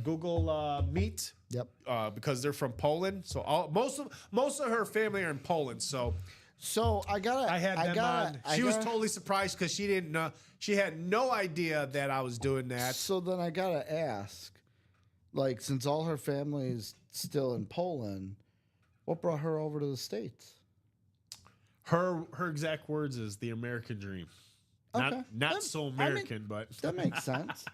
Google Meet. Yep. Because they're from Poland, so most of her family are in Poland. So So I had them on. She was gotta- totally surprised because she didn't know. She had no idea that I was doing that. So then I gotta ask, like, since all her family's still in Poland, what brought her over to the States? Her exact words is the American dream. Okay. Not That- so I mean, American, but That makes sense.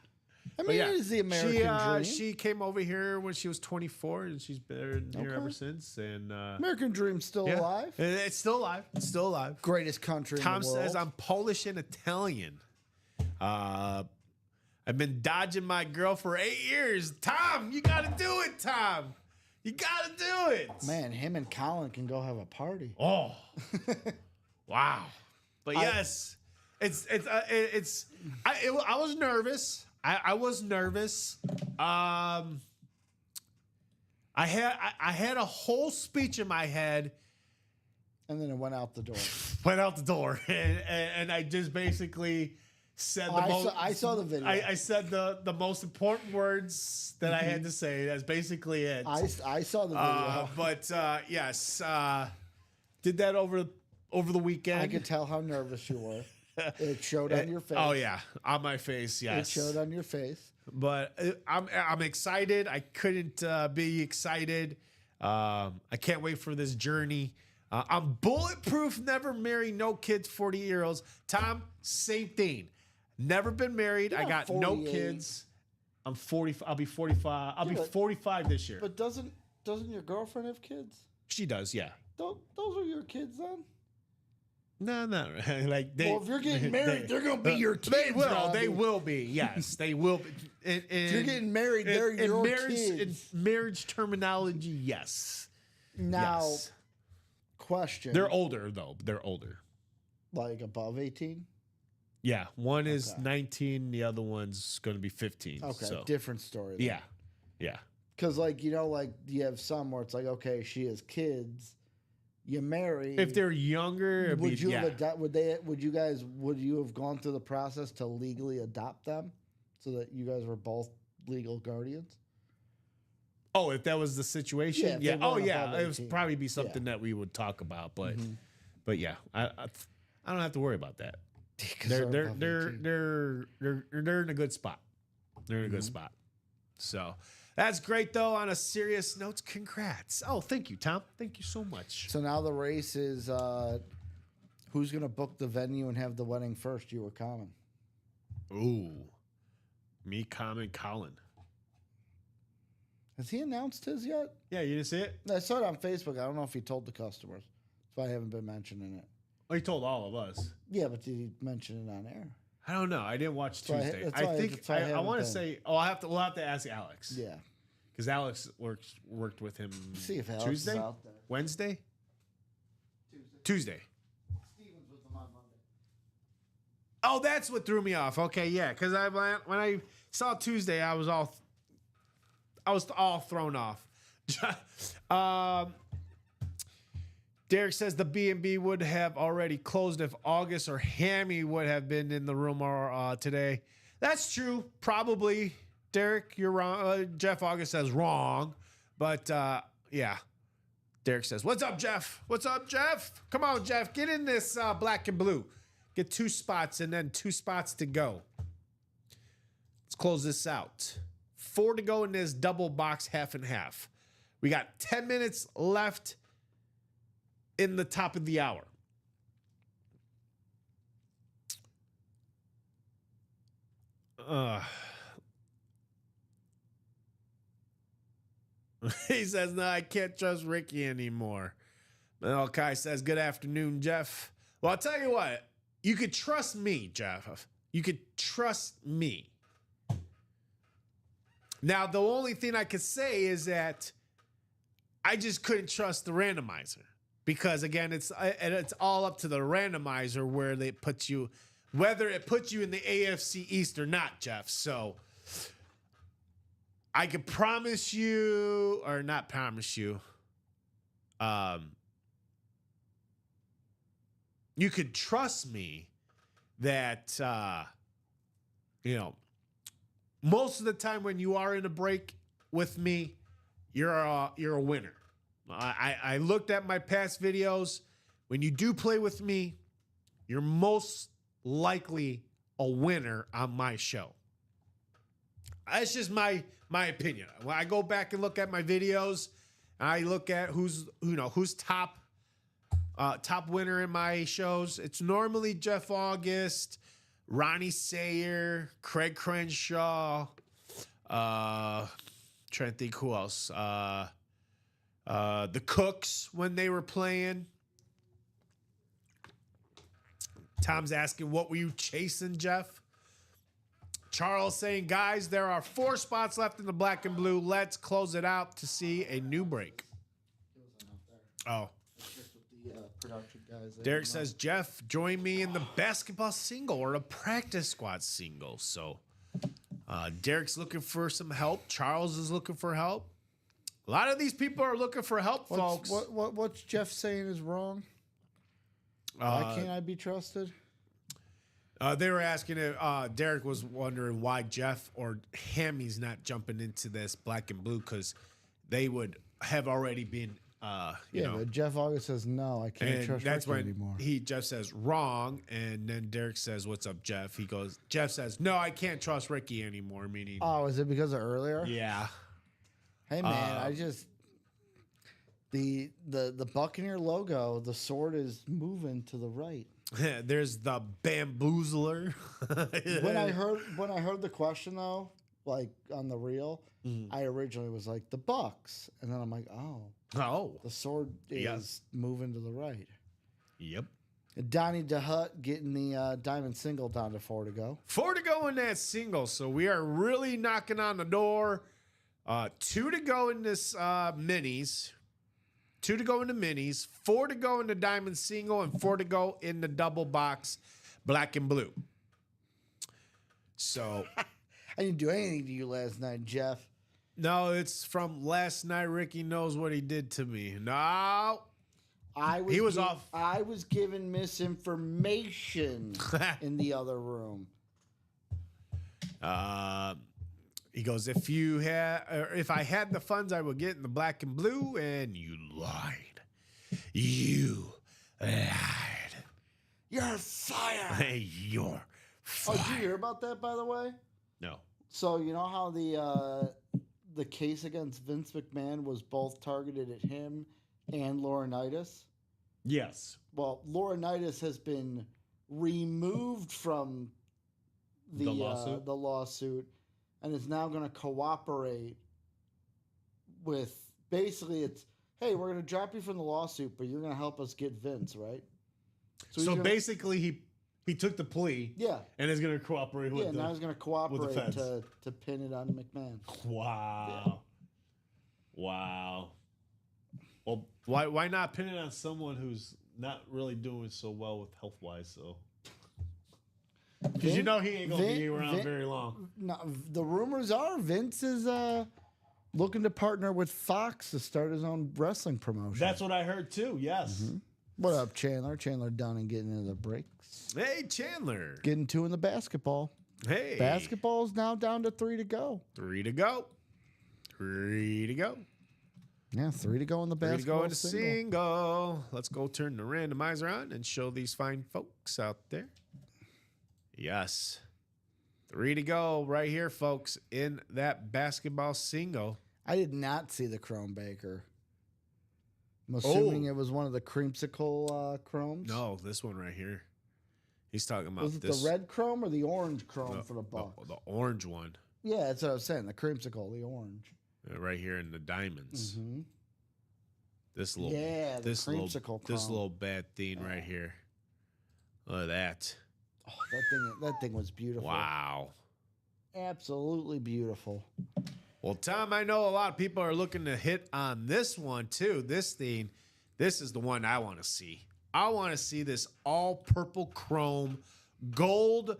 I But mean, it is the American dream. She came over here when she was 24, and she's been here ever Okay. since. And American dream's still yeah. alive. It's still alive. It's still alive. Greatest country Tom in the world. says I'm Polish and Italian. I've been dodging my girl for 8 years. Tom, you gotta do it, Tom. You gotta do it. Man, him and Colin can go have a party. Oh, wow. But yes, I was nervous. I was nervous. I had a whole speech in my head. And then it went out the door. Went out the door, and I just basically said I saw the video. I said the most important words that I had to say. That's basically it. I saw the video. But yes, did that over the weekend. I could tell how nervous you were. It showed on your face. Oh yeah, on my face. Yes, It showed on your face. But I'm excited. I couldn't be excited. I can't wait for this journey. I'm bulletproof. Never marry, no kids. 40-year-olds. Tom, same thing. Never been married. I got no 48. kids. I'm 40. I'll be 45. I'll be but- 45 this year. But doesn't your girlfriend have kids? She does. Yeah. Those are your kids then? No, not really. Like they. Well, if you're getting married, they're gonna be your kids. They will. Robbie. They will be. Yes, they will be. If you're getting married, they're your kids. In marriage terminology, yes. Now, Yes. question. They're older though. They're older. like above 18. Yeah, one is Okay. 19, the other one's going to be 15. Okay, so. different story. then. Yeah, yeah. Because, like, you know, like, you have some where it's like, okay, she has kids. You marry. If they're younger, it'd would be, you yeah. have would you have gone through the process to legally adopt them so that you guys were both legal guardians? Oh, if that was the situation, Yeah, if yeah. they Oh, weren't yeah. above It would 18. probably be something that we would talk about, but yeah, I don't have to worry about that. 'Cause They're above 18. they're in a good spot. They're in a good spot. So that's great though. On a serious note, congrats. Oh, thank you, Tom. Thank you so much. So now the race is who's going to book the venue and have the wedding first, you or Common? Ooh, me, Common, Colin. Has he announced his yet? Yeah, you didn't see it? I saw it on Facebook. I don't know if he told the customers. That's why I haven't been mentioning it. Oh, he told all of us. Yeah, but did he mention it on air? I don't know. I didn't watch why I- Tuesday. that's I why- think that's why I I haven't want to been. say. Oh, we'll have to ask Alex. Yeah. Because Alex worked with him. See if Alex Tuesday, is out there. Wednesday, Tuesday. Stevens with them on Monday. Oh, that's what threw me off. Okay, yeah, because when I saw Tuesday, I was all thrown off. Derek says the B&B would have already closed if August or Hammy would have been in the room today. That's true, probably. Derek, you're wrong. Jeff August says wrong, but yeah. Derek says, "What's up, Jeff? What's up, Jeff? Come on, Jeff, get in this black and blue. Get 2 spots and then 2 spots to go. Let's close this out. 4 to go in this double box half and half. We got 10 minutes left in the top of the hour. He says, no, I can't trust Ricky anymore. Okay, says, good afternoon, Jeff. Well, I'll tell you what. You could trust me, Jeff. You could trust me. Now, the only thing I could say is that I just couldn't trust the randomizer. Because, again, it's all up to the randomizer where they put you, whether it puts you in the AFC East or not, Jeff. So I could promise you, or not promise you, you could trust me that, most of the time when you are in a break with me, you're a winner. I looked at my past videos. When you do play with me, you're most likely a winner on my show. That's just my opinion. When I go back and look at my videos, I look at who's top winner in my shows. It's normally Jeff August Ronnie Sayer, Craig Crenshaw. Trying to think who else. The Cooks when they were playing. Tom's asking, what were you chasing, Jeff? Charles saying, guys, there are 4 spots left in the black and blue. Let's close it out to see a new break. Oh. Derek says, Jeff, join me in the basketball single or a practice squad single. So Derek's looking for some help. Charles is looking for help. A lot of these people are looking for help, folks. What's Jeff saying is wrong? Why can't I be trusted? They were asking if Derek was wondering why Jeff or Hammy's not jumping into this black and blue because they would have already been, you know. But Jeff August says no. I can't And trust that's Ricky when anymore. Jeff says wrong, and then Derek says, "What's up, Jeff?" He goes, Jeff says, "No, I can't trust Ricky anymore." Meaning, Oh, is it because of earlier? yeah, Hey man, I just the Buccaneer logo, the sword is moving to the right. there's the bamboozler. When I heard the question though, like on the reel, I originally was like the Bucks, and then I'm like, oh, the sword is moving to the right. Yep. Donnie DeHut getting the diamond single down to 4 to go. 4 to go in that single, so we are really knocking on the door. 2 to go in this minis. 2 to go in the minis, 4 to go in the diamond single, and 4 to go in the double box black and blue. So, I didn't do anything to you last night, Jeff. no, it's from last night. Ricky knows what he did to me. No. He was off. I was given misinformation in the other room. He goes, if I had the funds, I would get in the black and blue, and you lied. You lied. You're fired. Hey, you're Oh, fired. did you hear about that, by the way? No. So you know how the case against Vince McMahon was both targeted at him and Laurinaitis? Yes. Well, Laurinaitis has been removed from the lawsuit and is now going to cooperate with, basically it's, hey, we're going to drop you from the lawsuit, but you're going to help us get Vince, right? he's So gonna- basically, he took the plea yeah, and is going to cooperate with now he's going to cooperate feds. to pin it on McMahon. Wow. Wow. Well, why not pin it on someone who's not really doing so well with health wise? So, because you know he ain't gonna be around very long. No, the rumors are Vince is looking to partner with Fox to start his own wrestling promotion. That's what I heard too. Yes. What up, Chandler? Chandler down and getting into the breaks. Hey, Chandler. Getting 2 in the basketball. Hey. Basketball is now down to 3 to go. 3 to go. 3 to go. Yeah, 3 to go in the 3 to basketball go in the single. single. Let's go turn the randomizer on and show these fine folks out there. Yes. 3 to go right here, folks, in that basketball single. I did not see the Chrome Baker. I'm assuming it was one of the creamsicle chromes. No, this one right here. He's talking about Was it this. the red chrome or the orange chrome for the Bucks? The orange one. Yeah, that's what I was saying. The creamsicle, the orange. Right here in the diamonds. Mm-hmm. This little, Yeah, the this little, creamsicle this chrome. little bad thing right here. Look at that! Oh, that thing was beautiful. Wow. Absolutely beautiful. Well, Tom, I know a lot of people are looking to hit on this one too. This thing, this is the one I want to see. I want to see this all purple chrome, gold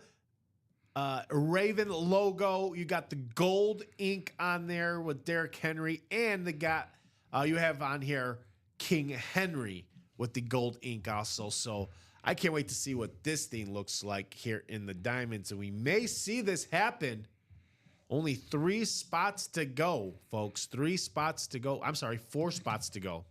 Raven logo. You got the gold ink on there with Derrick Henry, and you have on here King Henry with the gold ink also. So I can't wait to see what this thing looks like here in the diamonds, and we may see this happen. Only 3 spots to go, folks. 3 spots to go. I'm sorry, 4 spots to go.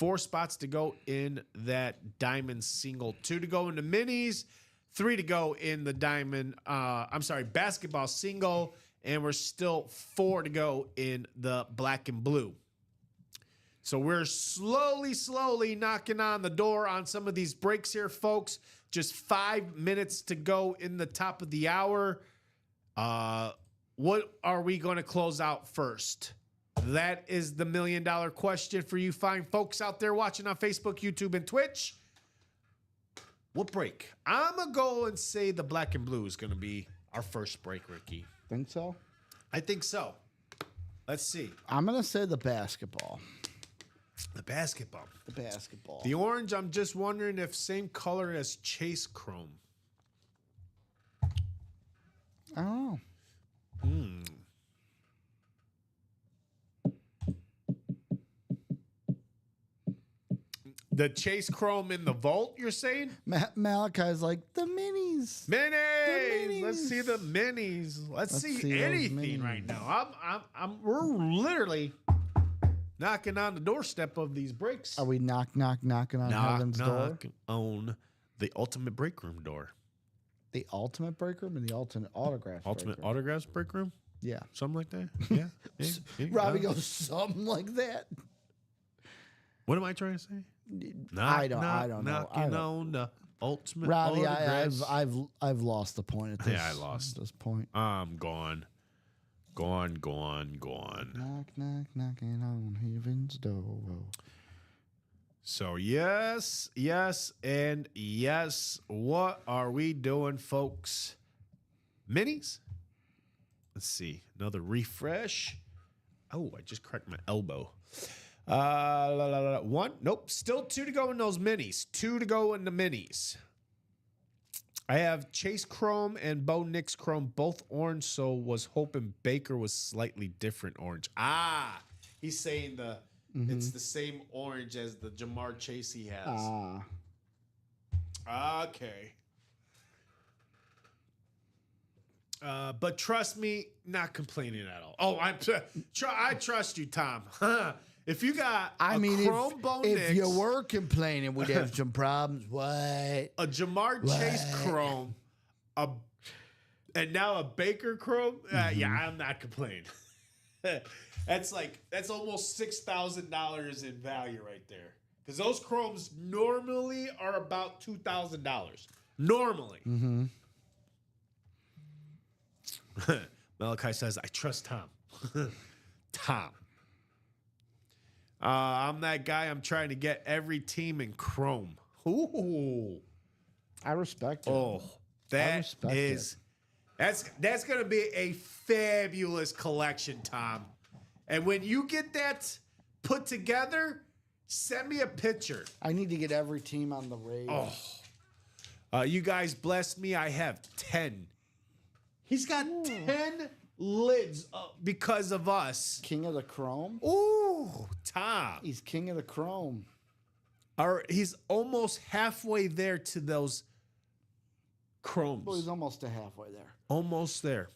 4 spots to go in that diamond single. 2 to go in the minis. 3 to go in the diamond. Basketball single. And we're still 4 to go in the black and blue. So we're slowly knocking on the door on some of these breaks here, folks. Just 5 minutes to go in the top of the hour. What are we going to close out first? That is the $1 million question for you fine folks out there watching on Facebook, YouTube, and Twitch. What break? I'm going to go and say the black and blue is going to be our first break, Ricky. Think so? I think so. Let's see. I'm going to say the basketball. The basketball. The basketball. The orange, I'm just wondering if same color as Chase Chrome. I don't know. The Chase Chrome in the vault, you're saying? Malachi's like, the minis. Minis. Let's see the minis. Let's see see those anything minis. right now. We're literally knocking on the doorstep of these breaks. Are we knocking on heaven's door? On the ultimate break room door. The ultimate break room and the ultimate autograph Ultimate break room? autographs break room? Yeah. Something like that? Yeah. Yeah. Robbie goes, something like that. What am I trying to say? I don't know. Knocking on the ultimate Robbie, autographs. I've lost the point at this. Yeah, I lost. At this point. I'm gone. Gone. Knock, knocking on heaven's door. So yes, and yes. What are we doing, folks? Minis? Let's see. Another refresh. Oh, I just cracked my elbow. One. Nope. Still 2 to go in those minis. 2 to go in the minis. I have Chase Chrome and Bo Nix Chrome, both orange, so was hoping Baker was slightly different orange. He's saying it's the same orange as the Jamar Chase he has. Okay. But trust me, not complaining at all. Oh, I trust you, Tom. If you got Chrome Bo Nix, if you were complaining, we'd have some problems. What? A Jamar Chase Chrome, and now a Baker Chrome. Yeah, I'm not complaining. That's almost $6,000 in value right there. Because those Chromes normally are about $2,000. Normally. Malachi says, I trust Tom. Tom. I'm that guy. I'm trying to get every team in Chrome. Ooh. I respect it. Oh, that's going to be a fabulous collection, Tom. And when you get that put together, send me a picture. I need to get every team on the raid. You guys bless me. I have 10. He's got 10 lids because of us. King of the Chrome? Ooh, Tom. He's king of the Chrome. He's almost halfway there to those Chromes. Well, he's almost to halfway there. Almost there.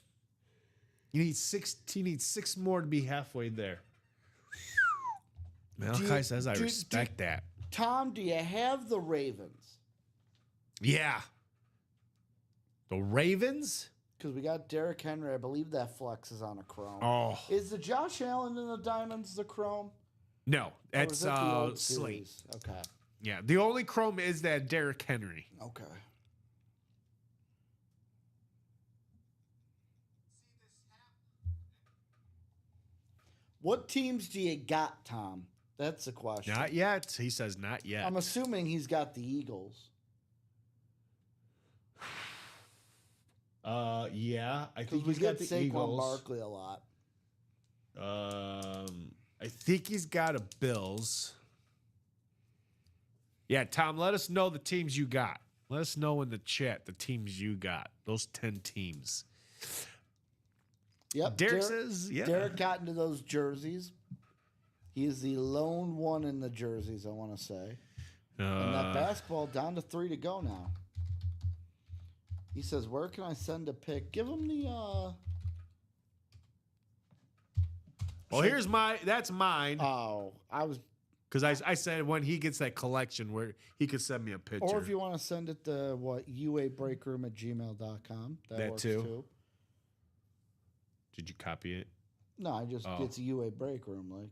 You need 6. He needs 6 more to be halfway there. Malachi says, I respect that. Tom, do you have the Ravens? Yeah. The Ravens? Because we got Derrick Henry. I believe that flex is on a Chrome. Oh. Is the Josh Allen and the Diamonds the Chrome? No, Or it's is it the old Slate. series? Okay. Yeah, the only Chrome is that Derrick Henry. Okay. What teams do you got, Tom? That's the question. Not yet. He says not yet. I'm assuming he's got the Eagles. Yeah, I think Because we he's got get the Saquon Eagles. Barkley a lot. I think he's got a Bills. Yeah, Tom, let us know the teams you got. Let us know in the chat the teams you got. Those 10 teams. Yep. Derek says, yeah. Derek got into those jerseys. He is the lone one in the jerseys, I want to say. And that basketball down to 3 to go now. He says, where can I send a pic? Give him the... Well, that's mine. Oh, I was... Because I said when he gets that collection where he could send me a picture. Or if you want to send it to, uabreakroom@gmail.com. That works too. Did you copy it? No, I just, it's UA Break Room, like.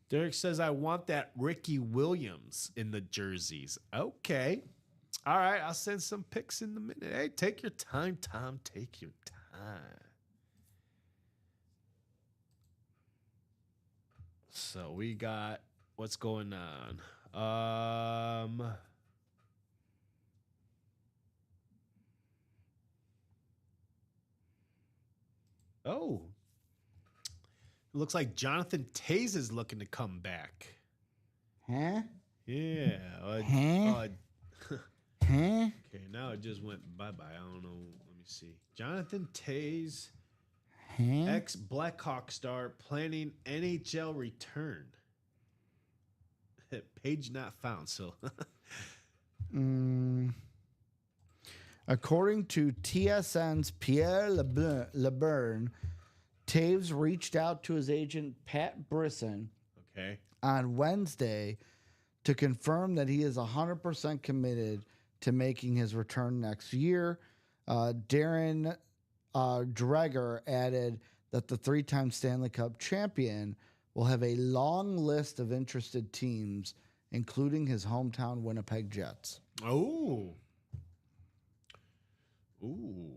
Derek says, I want that Ricky Williams in the jerseys. Okay. All right. I'll send some pics in a minute. Hey, take your time, Tom. Take your time. So we got what's going on. Oh. It looks like Jonathan Taze is looking to come back. Huh? Yeah. Huh? Huh? Okay, now it just went bye-bye. I don't know. Let me see. Jonathan Taze, Huh? ex-Blackhawk star, planning NHL return. Page not found, so. According to TSN's Pierre LeBurn, Taves reached out to his agent Pat Brisson Okay. on Wednesday to confirm that he is 100% committed to making his return next year. Darren Dreger added that the three-time Stanley Cup champion will have a long list of interested teams, including his hometown Winnipeg Jets. Oh. Ooh.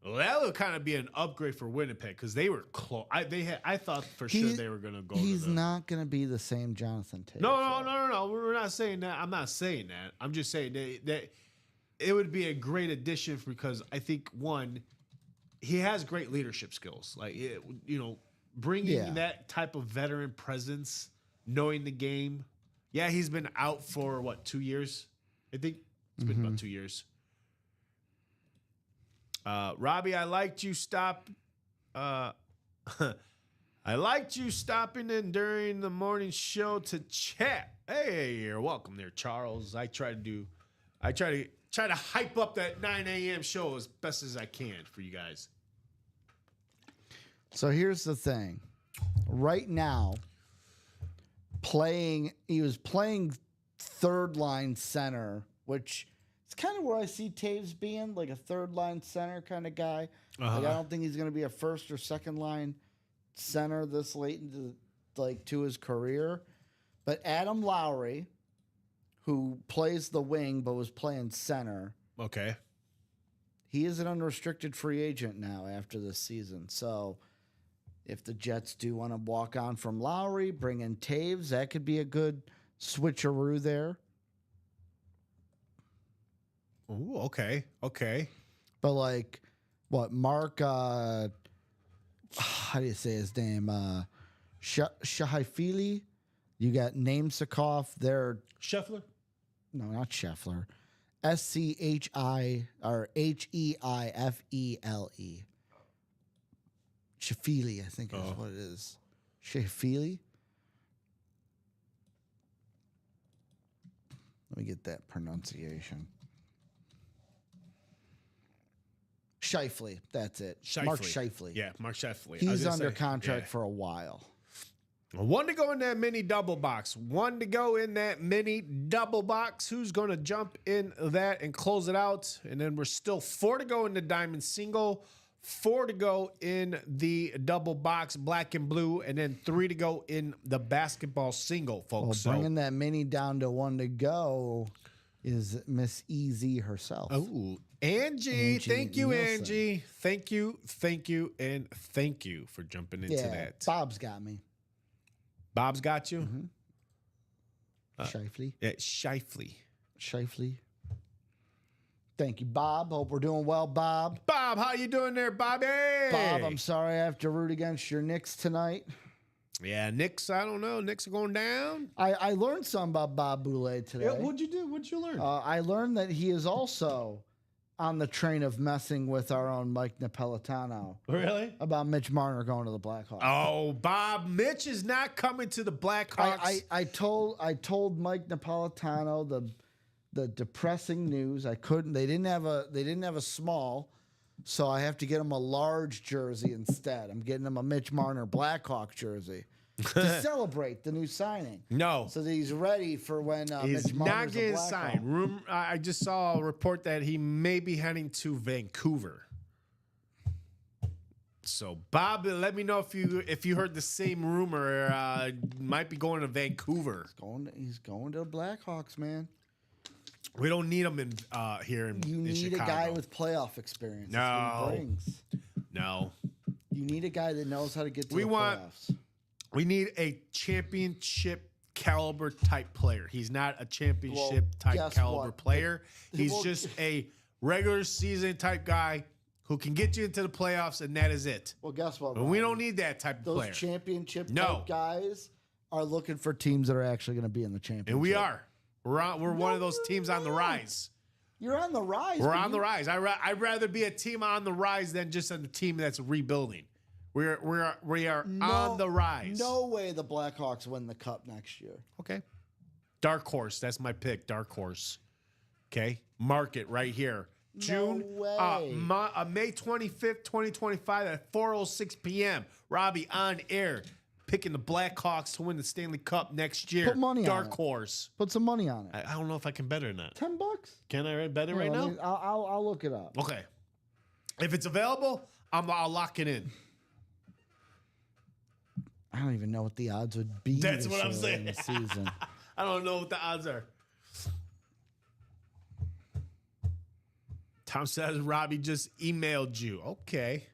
Well, that would kind of be an upgrade for Winnipeg because they were close. I thought for sure they were going to go. He's not going to be the same Jonathan Taves. No. We're not saying that. I'm not saying that. I'm just saying that it would be a great addition because I think, one, he has great leadership skills. Like, bringing that type of veteran presence, knowing the game. Yeah, he's been out for, 2 years? I think it's been about 2 years. Robbie, I liked you I liked you stopping in during the morning show to chat. Hey, you're welcome there, Charles. I try to hype up that 9 a.m. show as best as I can for you guys. So here's the thing. Right now, he was playing third line center, which it's kind of where I see Taves being, like a third line center kind of guy. Like, I don't think he's going to be a first or second line center this late to his career. But Adam Lowry, who plays the wing but was playing center, Okay. he is an unrestricted free agent now after this season. So if the Jets do want to walk on from Lowry, bring in Taves, that could be a good switcheroo there. Ooh, okay. But Mark, how do you say his name? Shahifili. You got Namesakov. They're Scheffler? no, not Scheffler. SCHI or HEIFELE. Shafili, I think is what it is. Shafili. Let me get that pronunciation. Scheifele, that's it. Mark Scheifele. Yeah, Mark Scheifele. He's under contract for a while. One to go in that mini double box. Who's going to jump in that and close it out? And then we're still 4 to go in the diamond single, 4 to go in the double box, black and blue, and then 3 to go in the basketball single, folks. Well, bringing that mini down to 1 to go is Miss Easy herself. Oh, Angie. Thank you, Nielsen. Angie. Thank you, and thank you for jumping into that. Bob's got me. Bob's got you? Scheifele. Yeah, Scheifele. Thank you, Bob. Hope we're doing well, Bob. Bob, how you doing there, Bobby? Bob, I'm sorry I have to root against your Knicks tonight. Yeah, Knicks, I don't know. Knicks are going down. I learned something about Bob Boulay today. Yeah, what'd you do? What'd you learn? I learned that he is also on the train of messing with our own Mike Napolitano Really? about Mitch Marner going to the Blackhawks. Oh, Bob, Mitch is not coming to the Blackhawks. I told Mike Napolitano the depressing news. I couldn't. They didn't have a small, so I have to get him a large jersey instead. I'm getting him a Mitch Marner Blackhawk jersey to celebrate the new signing. No. So that he's ready for when He's Mitch Marner's not getting a Blackhawk. signed. I just saw a report that he may be heading to Vancouver. So, Bob, let me know if you heard the same rumor. Might be going to Vancouver. He's going to the Blackhawks, man. We don't need him here in You need Chicago. a guy with playoff experience. That's No. what he brings. No. You need a guy that knows how to get to the playoffs. We need a championship caliber type player. He's not a championship type guess caliber what? player. He's Well, just a regular season type guy who can get you into the playoffs, and that is it. Well, guess what? But we Ryan? don't need that type of Those player. championship No. type guys are looking for teams that are actually going to be in the championship. And we are. We're one of those teams on the rise. You're on the rise. We're but on the rise. I'd rather be a team on the rise than just a team that's rebuilding. We are on the rise. No way the Blackhawks win the cup next year. Okay. Dark horse. That's my pick. Dark horse. Okay. Mark it right here. June, way. May 25th, 2025 at 4:06 p.m. Robbie on air picking the Blackhawks to win the Stanley Cup next year. Put money on Dark it. horse. Put some money on it. I don't know if I can bet or not. $10. Can I bet it Yeah, right let now? me- I'll look it up. Okay. If it's available, I'll lock it in. I don't even know what the odds would be. That's this what I'm early saying. in the season. I don't know what the odds are. Tom says Robbie just emailed you. Okay.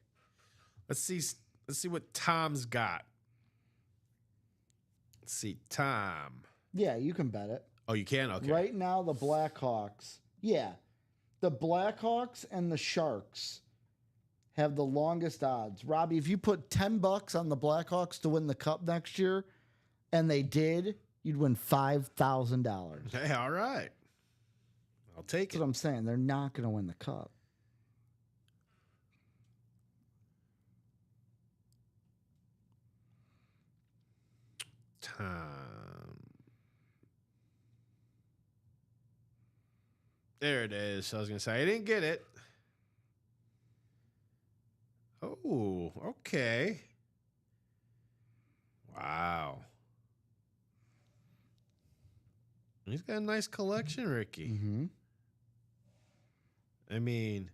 Let's see what Tom's got. Let's see, Tom. Yeah, you can bet it. Oh, you can? Okay. Right now, the Blackhawks. Yeah, the Blackhawks and the Sharks have the longest odds. Robbie, if you put $10 on the Blackhawks to win the cup next year, and they did, you'd win $5,000. Hey, all right. I'll take That's it. what I'm saying. They're not going to win the cup. Tom. There it is. I was going to say, I didn't get it. Oh, okay. Wow. He's got a nice collection, Ricky. Mm-hmm. I mean,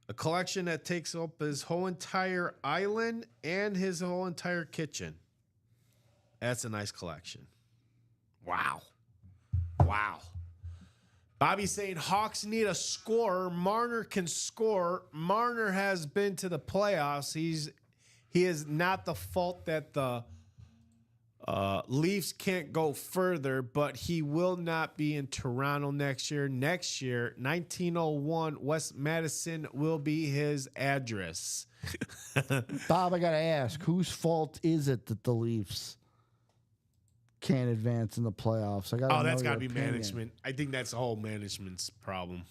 a collection that takes up his whole entire island and his whole entire kitchen. That's a nice collection. Wow. Wow. Bobby's saying Hawks need a scorer. Marner can score. Marner has been to the playoffs. He is not the fault that the Leafs can't go further, but he will not be in Toronto next year. Next year, 1901 West Madison will be his address. Bob, I got to ask, whose fault is it that the Leafs can't advance in the playoffs? That's got to be management. I think that's the whole management's problem.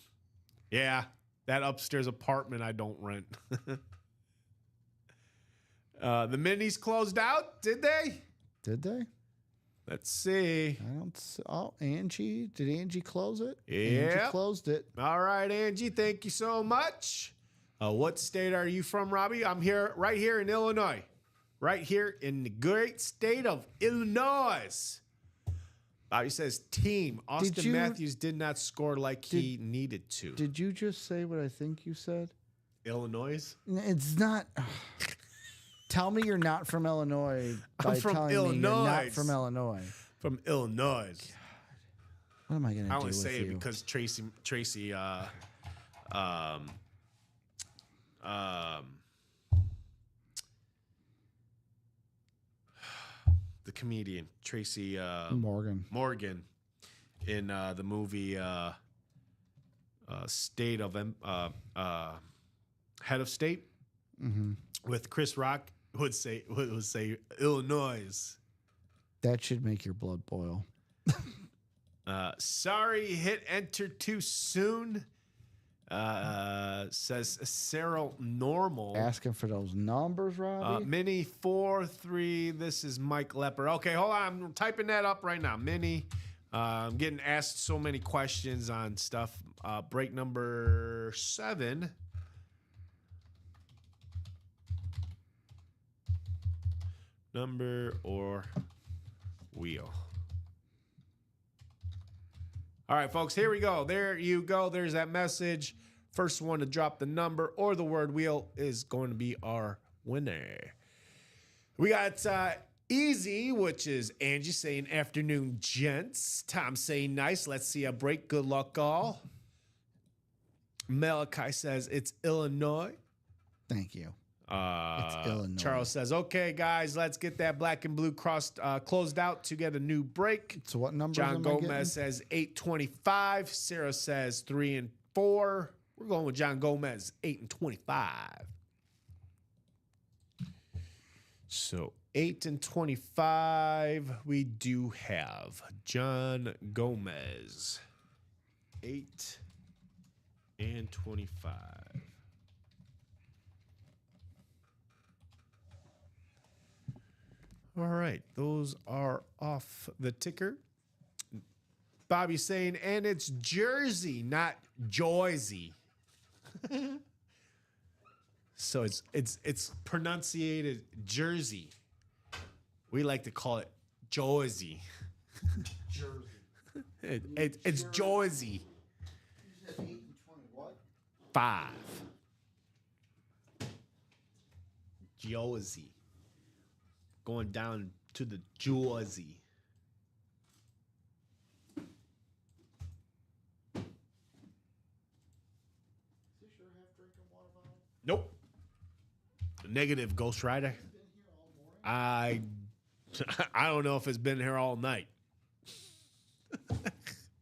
Yeah, that upstairs apartment I don't rent. The Minis closed out, did they? Did they? Let's see. I don't. Oh, Angie. Did Angie close it? Yep. Angie closed it. All right, Angie, thank you so much. What state are you from, Robbie? I'm right here in Illinois. Right here in the great state of Illinois. Bobby says, team. Austin Matthews did not score like he needed to. Did you just say what I think you said? Illinois? It's not. Tell me you're not from Illinois by I'm from telling me you're Illinois. not from Illinois. From Illinois. What am I going to do I only with say you? it because Tracy, the comedian Tracy Morgan in the movie State of Head of State with Chris Rock would say Illinois. That should make your blood boil. Sorry, hit enter too soon. Says Cyril Normal. Asking for those numbers, Robbie. Mini 4-3. This is Mike Lepper. Okay, hold on. I'm typing that up right now. Mini. I'm getting asked so many questions on stuff. Break number 7. Number or wheel. All right, folks, here we go. There you go. There's that message First one to drop the number or the word wheel is going to be our winner. We got Easy, which is Angie saying afternoon, gents. Tom saying nice. Let's see a break. Good luck, all. Malachi says it's Illinois. Thank you. It's Illinois. Charles says, okay, guys, let's get that black and blue closed out to get a new break. So what number? John Gomez says 825. Sarah says 3 and 4. We're going with John Gomez, 8 and 25. So 8 and 25, we do have John Gomez, 8 and 25. All right, those are off the ticker. Bobby saying, and it's Jersey, not Joyzy. So it's pronunciated Jersey. We like to call it Joyzy. Jersey. It's Joyzy. You said 8 and 20 what? 5. Joyzy. Going down to the Jersey. Nope. Negative, Ghost Rider. I don't know if it's been here all night.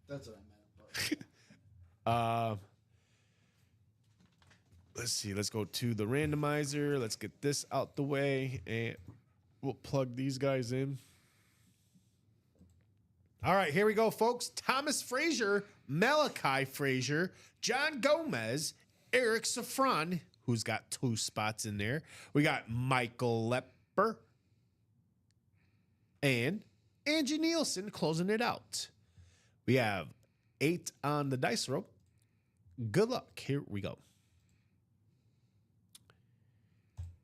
That's what I meant. Let's see. Let's go to the randomizer. Let's get this out the way, and we'll plug these guys in. All right, here we go, folks. Thomas Frazier, Malachi Frazier, John Gomez, Eric Safran, who's got 2 spots in there. We got Michael Lepper and Angie Nielsen closing it out. We have 8 on the dice roll. Good luck. Here we go.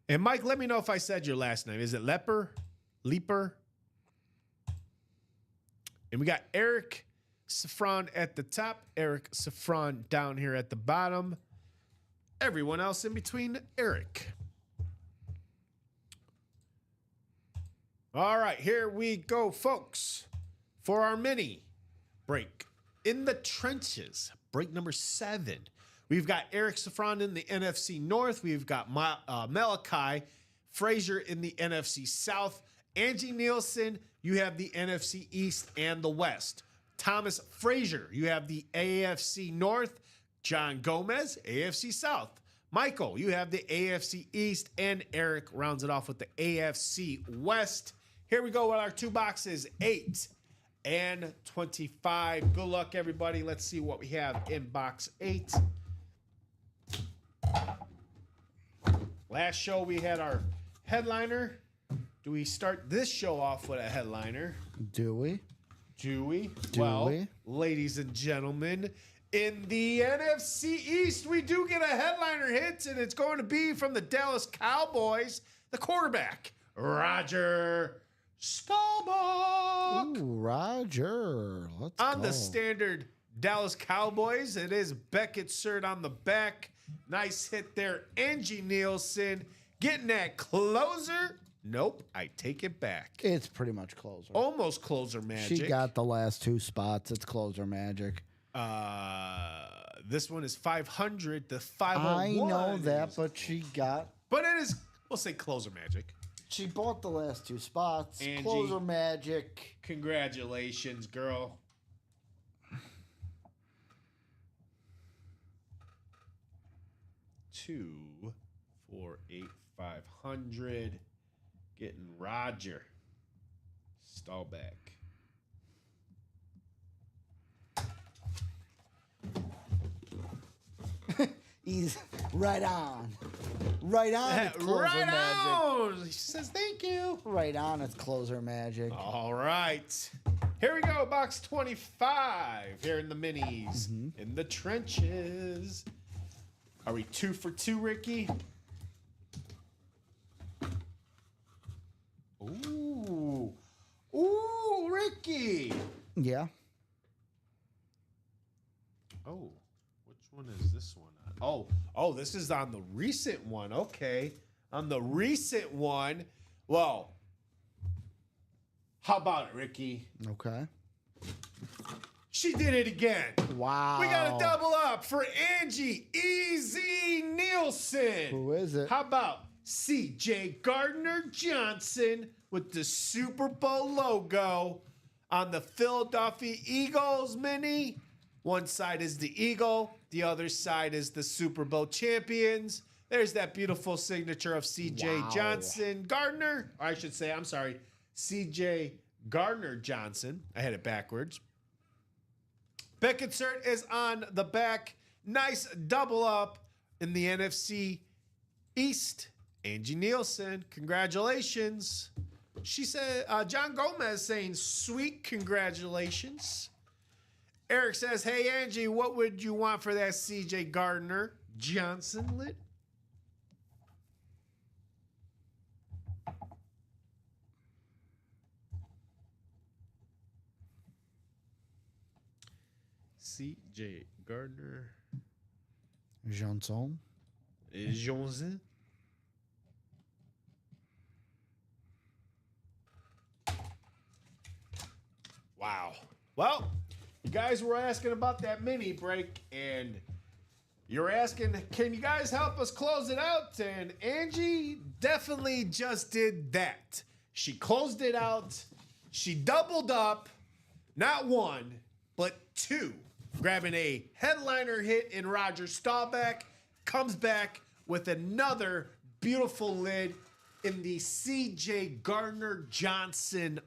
And Mike, let me know if I said your last name. Is it Lepper? Leaper? And we got Eric Safran at the top, Eric Safran down here at the bottom. Everyone else in between Eric. All right, here we go, folks, for our mini break. In the trenches, break number 7. We've got Eric Safran in the NFC North. We've got Malachi Frazier in the NFC South. Angie Nielsen, you have the NFC East and the West. Thomas Frazier, you have the AFC North. John Gomez, AFC South. Michael, you have the AFC East, and Eric rounds it off with the AFC West. Here we go with our 2 boxes, 8 and 25. Good luck, everybody. Let's see what we have in box 8. Last show, we had our headliner. Do we start this show off with a headliner? Do we? Do we? Do we? Ladies and gentlemen, in the NFC East, we do get a headliner hit, and it's going to be from the Dallas Cowboys, the quarterback, Roger Staubach. Ooh, Roger. Let's on go. the standard Dallas Cowboys, it is Beckett Cert on the back. Nice hit there. Angie Nielsen getting that closer. Nope, I take it back. It's pretty much closer. Almost closer magic. She got the last 2 spots. It's closer magic. This one is 500 to 501. I know that, but she got. But it is, we'll say closer magic. She bought the last 2 spots. Angie. Closer magic. Congratulations, girl. Two, 4, 8, 500. Getting Roger Staubach. He's right on. Right on. It's closer Right magic. on. She says thank you. Right on. It's closer magic. All right. Here we go. Box 25 here in the minis. In the trenches. Are we 2 for 2, Ricky? Ooh. Ooh, Ricky. Yeah. Oh, Which one is this one on? Oh, this is on the recent one. Okay. On the recent one. Well, how about it, Ricky? Okay. She did it again. Wow. We got a double up for Angie Easy Nielsen. Who is it? How about CJ Gardner Johnson with the Super Bowl logo on the Philadelphia Eagles mini? One side is the Eagle, the other side is the Super Bowl champions. There's that beautiful signature of CJ Johnson Gardner. Or I should say, I'm sorry, CJ Gardner Johnson. I had it backwards. Beck insert is on the back. Nice double up in the NFC East. Angie Nielsen, congratulations. She said, John Gomez saying, sweet congratulations. Eric says, hey, Angie, what would you want for that CJ Gardner Johnson lit? CJ Gardner Johnson. Johnson. Wow. Well, you guys were asking about that mini break, and you're asking, can you guys help us close it out? And Angie definitely just did that. She closed it out. She doubled up, not one, but two, grabbing a headliner hit in Roger Staubach, comes back with another beautiful lid in the CJ Gardner Johnson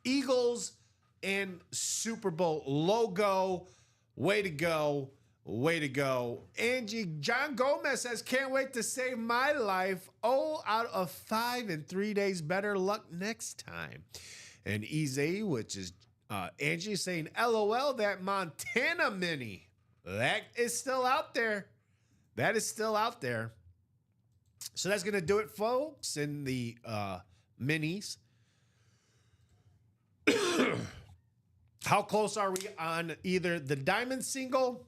Eagles and Super Bowl logo. Way to go. Way to go. Angie, John Gomez says, can't wait to save my life. 0 out of 5 in 3 days. Better luck next time. And Easy, which is Angie saying, LOL, that Montana mini. That is still out there. That is still out there. So that's going to do it, folks, in the minis. How close are we on either the diamond single,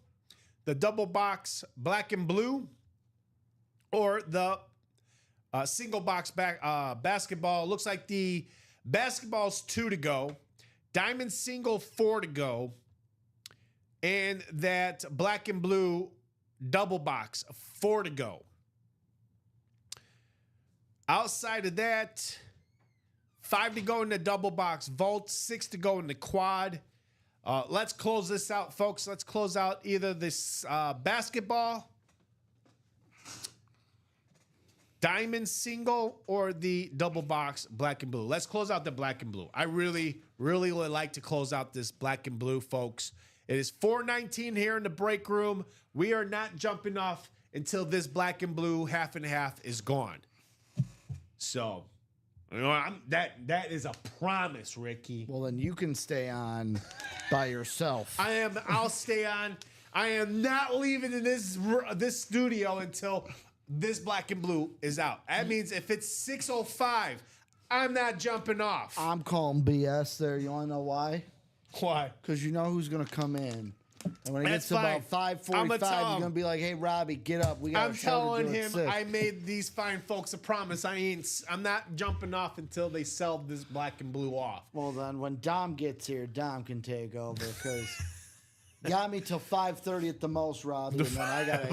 the double box black and blue, or the single box basketball? Looks like the basketball's 2 to go, diamond single 4 to go, and that black and blue double box 4 to go. Outside of that, 5 to go in the double box vault, 6 to go in the quad. Let's close this out, folks. Let's close out either this basketball diamond single or the double box black and blue. Let's close out the black and blue. I really, really would like to close out this black and blue, folks. It is 4:19 here in the break room. We are not jumping off until this black and blue half and half is gone. So, you know, that is a promise, Ricky. Well, then you can stay on by yourself. I'll stay on. I am not leaving in this studio until this black and blue is out. That means if it's 6:05, I'm not jumping off. I'm calling BS there. You want to know why? Why? Because you know who's going to come in. And when it That's gets to about fine. 5:45, you're going to be like, hey, Robbie, get up. We got I'm a show telling to do him at 6. I made these fine folks a promise. I'm not jumping off until they sell this black and blue off. Well, then, when Dom gets here, Dom can take over because got me till 5:30 at the most, Robbie, and then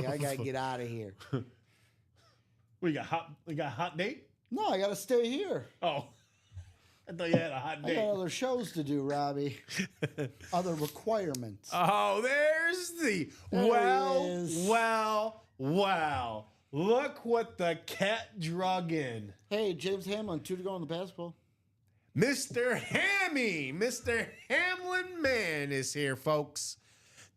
I gotta get out of here. We got hot date? No, I gotta stay here. Oh, I thought you had a hot I date. got other shows to do, Robbie. Other requirements. Oh, there's the There he is. Wow. Look what the cat drug in. Hey, James Hamlin, 2 to go on the basketball. Mr. Hammy, Mr. Hamlin Man is here, folks.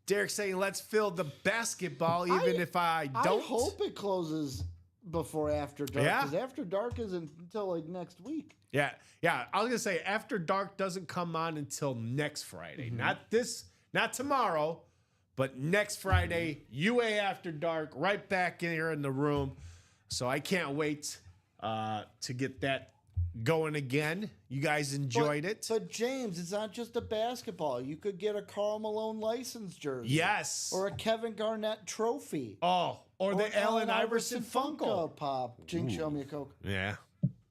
Derek saying, let's fill the basketball, even if I don't. I hope it closes before After Dark. Yeah. Because After Dark isn't until like next week. Yeah. I was gonna say After Dark doesn't come on until next Friday. Not tomorrow, but next Friday. UA After Dark, right back in here in the room. So I can't wait to get that going again. You guys enjoyed it. But James, it's not just a basketball. You could get a Karl Malone license jersey. Yes. Or a Kevin Garnett trophy. Oh, or the Allen Iverson Funko. Pop. Jinx, show me a Coke. Yeah.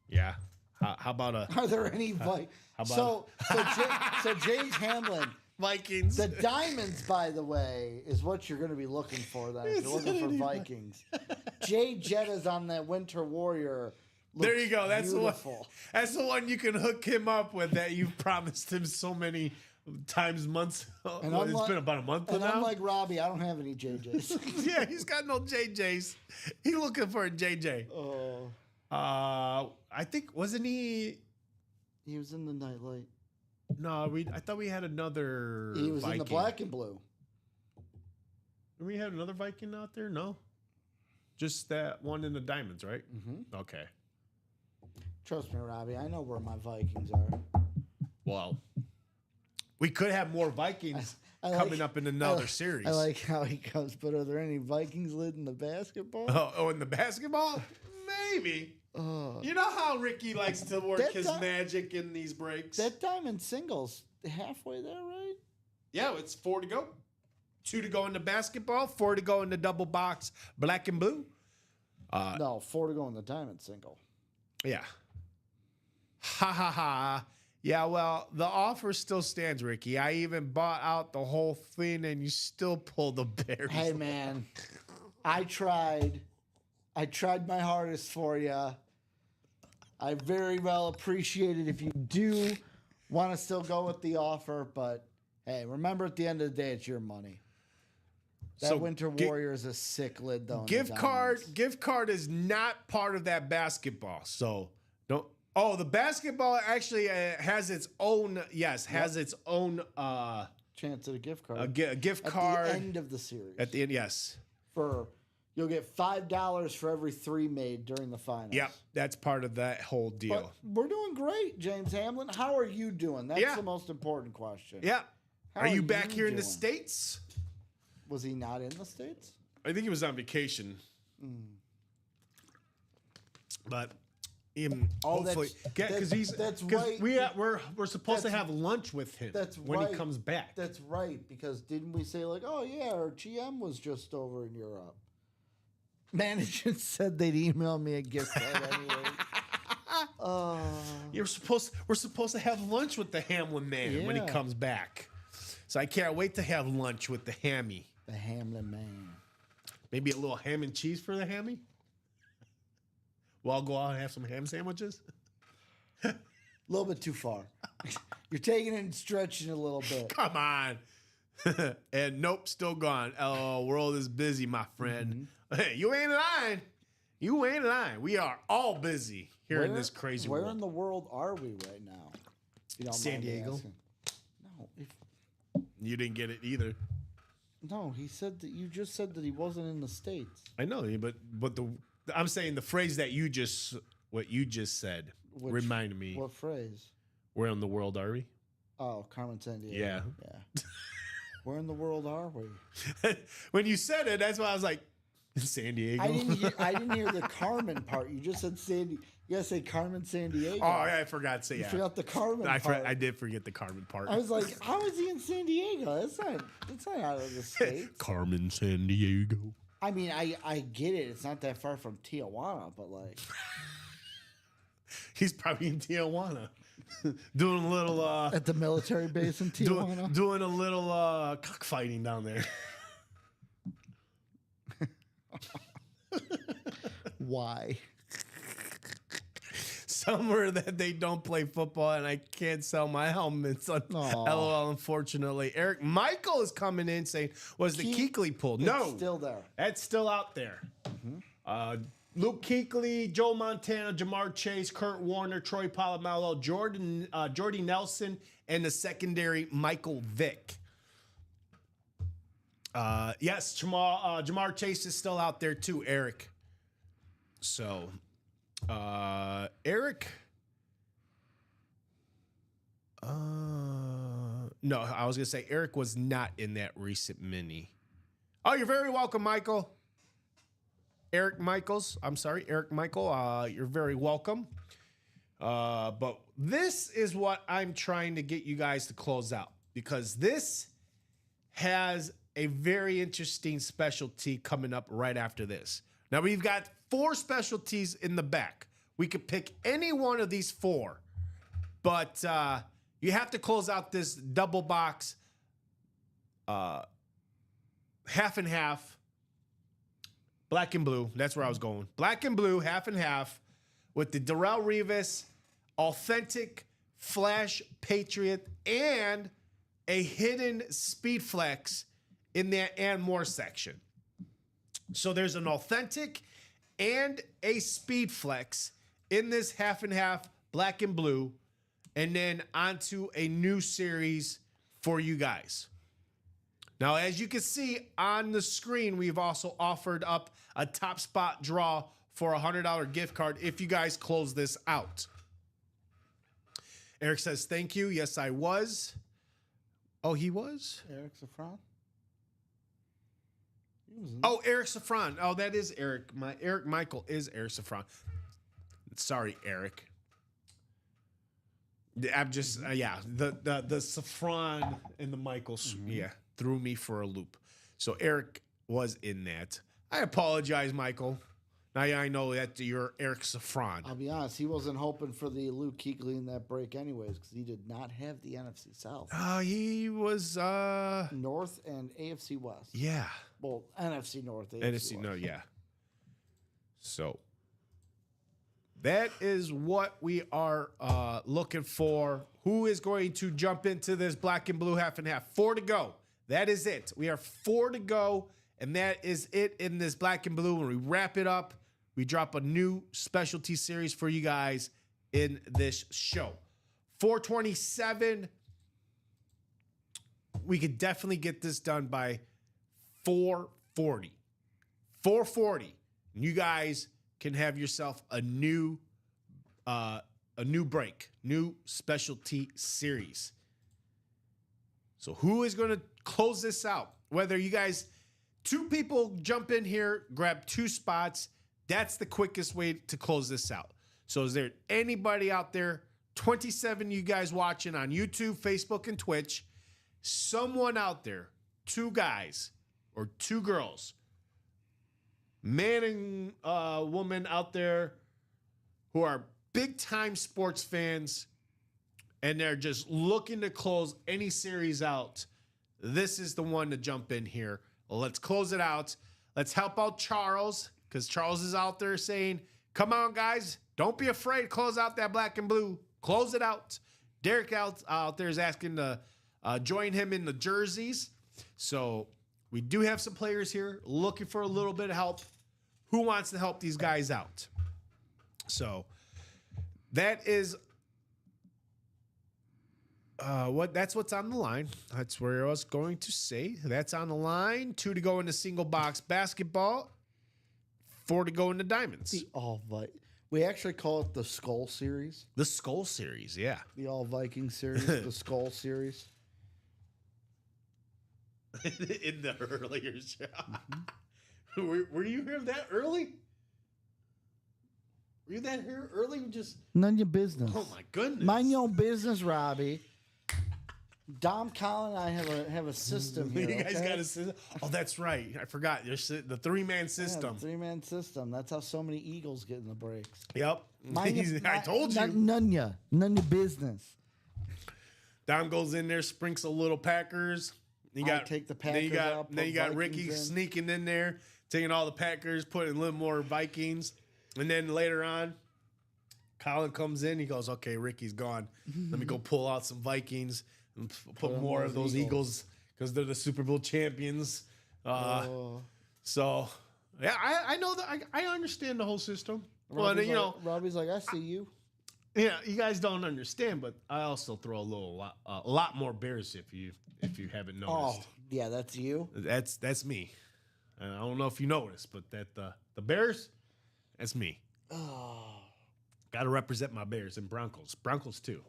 Yeah. How about a Are there any so James Hamlin, Vikings? the diamonds, by the way, is what you're going to be looking for. Then, if you're looking for Vikings, Jay Jetta's on that Winter Warrior. There you go. That's beautiful. the one. That's the one you can hook him up with. That you've promised him so many times, months. And it's been about a month and now. I'm like Robbie. I don't have any JJs. Yeah, he's got no JJs. He's looking for a JJ. Oh, I think wasn't he? he was in the nightlight. No, I thought we had another. He was Viking. in the black and blue. We had another Viking out there. No, just that one in the diamonds, right? Mm-hmm. Okay. Trust me, Robbie. I know where my Vikings are. Well, we could have more Vikings I coming up in another series. I like how he comes, but are there any Vikings lid in the basketball? Oh, in the basketball? Maybe. You know how Ricky likes to work his magic in these breaks? That diamond singles halfway there, right? Yeah, it's 4 to go. 2 to go in the basketball, 4 to go in the double box black and blue. No, 4 to go in the diamond single. Yeah. Ha ha ha. Yeah, well, the offer still stands, Ricky. I even bought out the whole thing and you still pulled the Bears. Hey, man. I tried my hardest for you. I very well appreciate it if you do want to still go with the offer, but hey, remember at the end of the day, it's your money. That Winter Warrior is a sick lid, though. Gift card is not part of that basketball, so don't. Oh, the basketball actually has its own. Yes, has its own chance at a gift card. A gift card at the end of the series. At the end, yes. You'll get $5 for every 3 made during the finals. Yep, that's part of that whole deal. But we're doing great, James Hamlin. How are you doing? That's the most important question. Yeah. How are you back here in the States? Was he not in the States? I think he was on vacation. But hopefully, that's right. We're supposed to have lunch with him when he comes back. That's right, because didn't we say like, oh yeah, our GM was just over in Europe? Management said they'd email me a gift card anyway. We're supposed to have lunch with the Hamlin man when he comes back. So I can't wait to have lunch with the Hammy. The Hamlin man. Maybe a little ham and cheese for the Hammy. Well, I'll go out and have some ham sandwiches. A little bit too far. You're taking it and stretching it a little bit. Come on. And nope, still gone. Oh, world is busy, my friend. Mm-hmm. Hey, you ain't lying. You ain't lying. We are all busy here in this crazy world. Where in the world are we right now? You don't San Diego. No, you didn't get it either. No, he said that you just said that he wasn't in the States. I know, but I'm saying the phrase that you just said reminded me. What phrase? Where in the world are we? Oh, Carmen Sandiego. Yeah. Where in the world are we? When you said it, that's why I was like, San Diego. I didn't hear the Carmen part. You just said Sandy. You gotta say Carmen Sandiego. Oh, yeah, I forgot to say. You forgot the Carmen part. I did forget the Carmen part. I was like, how is he in San Diego? That's not out of the States. Carmen Sandiego. I mean, I get it. It's not that far from Tijuana, but like, he's probably in Tijuana, doing a little at the military base in Tijuana, doing a little cockfighting down there. Why? Somewhere that they don't play football and I can't sell my helmets. LOL, unfortunately. Eric Michael is coming in saying, was the Kuechly pull? No. It's still there. That's still out there. Mm-hmm. Luke Kuechly, Joe Montana, Jamar Chase, Kurt Warner, Troy Polamalu, Jordy Nelson, and the secondary, Michael Vick. Yes, Jamar Chase is still out there too, Eric. So, Eric. No, I was gonna say Eric was not in that recent mini. Oh, you're very welcome, Michael. Eric Michael. You're very welcome. But this is what I'm trying to get you guys to close out, because this has a very interesting specialty coming up right after this. Now, we've got 4 specialties in the back. We could pick any one of these 4, but you have to close out this double box half and half, black and blue. That's where I was going. Black and blue, half and half, with the Darrelle Revis Authentic Flash Patriot and a hidden Speed Flex in that and more section. So there's an Authentic and a Speed Flex in this half and half black and blue, and then onto a new series for you guys. Now, as you can see on the screen, we've also offered up a top spot draw for a $100 gift card if you guys close this out. Eric says, thank you. Yes, I was. Oh, he was? Eric Safran? Oh, Eric Safran. Oh, that is Eric. Eric Michael is Eric Safran. Sorry, Eric. I'm just, the Safran and the Michaels, threw me for a loop. So Eric was in that. I apologize, Michael. Now I know that you're Eric Safran. I'll be honest, he wasn't hoping for the Luke Kuechly in that break anyways, because he did not have the NFC South. He was North and AFC West. Yeah. Well, NFC North, AFC NFC West. no, yeah. So that is what we are looking for. Who is going to jump into this black and blue half and half? 4 to go. That is it. We are 4 to go, and that is it in this black and blue. When we wrap it up, we drop a new specialty series for you guys in this show. 427. We could definitely get this done by 440. 440. You guys can have yourself a new break, new specialty series. So who is going to close this out? Whether you guys, 2 people jump in here, grab 2 spots, that's the quickest way to close this out. So is there anybody out there, 27 you guys watching on YouTube, Facebook, and Twitch, someone out there, 2 guys or 2 girls, man and woman out there who are big time sports fans and they're just looking to close any series out, this is the one to jump in here. Let's close it out. Let's help out Charles, because Charles is out there saying, come on, guys, don't be afraid. Close out that black and blue. Close it out. Derek out there is asking to join him in the jerseys. So we do have some players here looking for a little bit of help. Who wants to help these guys out? So that is that's what's on the line. That's where I was going to say. That's on the line. 2 to go in the single box basketball. 4 to go in the diamonds. The we actually call it the Skull Series. The Skull Series, yeah. The All Viking Series, the Skull Series. In the earlier show. Were you here that early? Were you that here early? None of your business. Oh my goodness. Mind your own business, Robbie. Dom Collin and I have a system here. You guys got a system? Oh, that's right. I forgot. There's the 3-man system. Yeah, the 3-man system. That's how so many Eagles get in the breaks. Yep. I told you. None your business. Dom goes in there, sprinkles a little Packers. Take the Packers out. Then you got Ricky sneaking in there, taking all the Packers, putting a little more Vikings. And then later on, Colin comes in. He goes, okay, Ricky's gone. Let me go pull out some Vikings and put more of those Eagles because they're the Super Bowl champions. So, yeah, I know that. I understand the whole system. Robbie's like, I see you. Yeah, you guys don't understand, but I also throw a lot more bears if you haven't noticed. Oh, yeah, that's you. That's me. And I don't know if you noticed, but the Bears, that's me. Oh, got to represent my Bears and Broncos. Broncos too.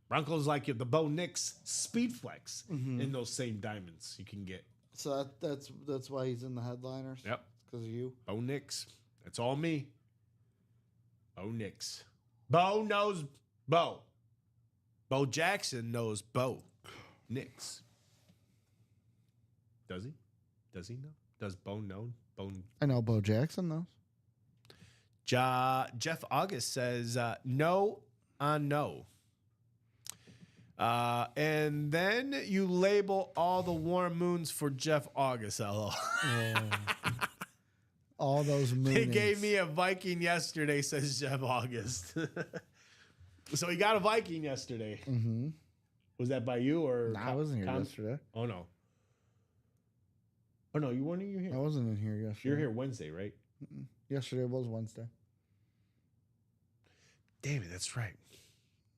Broncos like the Bo Nix Speed Flex in those same diamonds you can get. So that's why he's in the headliners. Yep, because of you. Bo Nix. That's all me. Bo Nix. Bo knows Bo. Bo Jackson knows Bo Nix. Does he? Does he know? Does Bo know? I know Bo Jackson knows. Jeff August says no on no. And then you label all the warm moons for Jeff August. LOL. All those moons. They gave me a Viking yesterday, says Jeff August. So he got a Viking yesterday. Mm-hmm. Was that by you or? Nah, I wasn't here yesterday. Oh no. Oh no, you weren't here. I wasn't in here yesterday. You're here Wednesday, right? Yesterday was Wednesday. Damn it, that's right.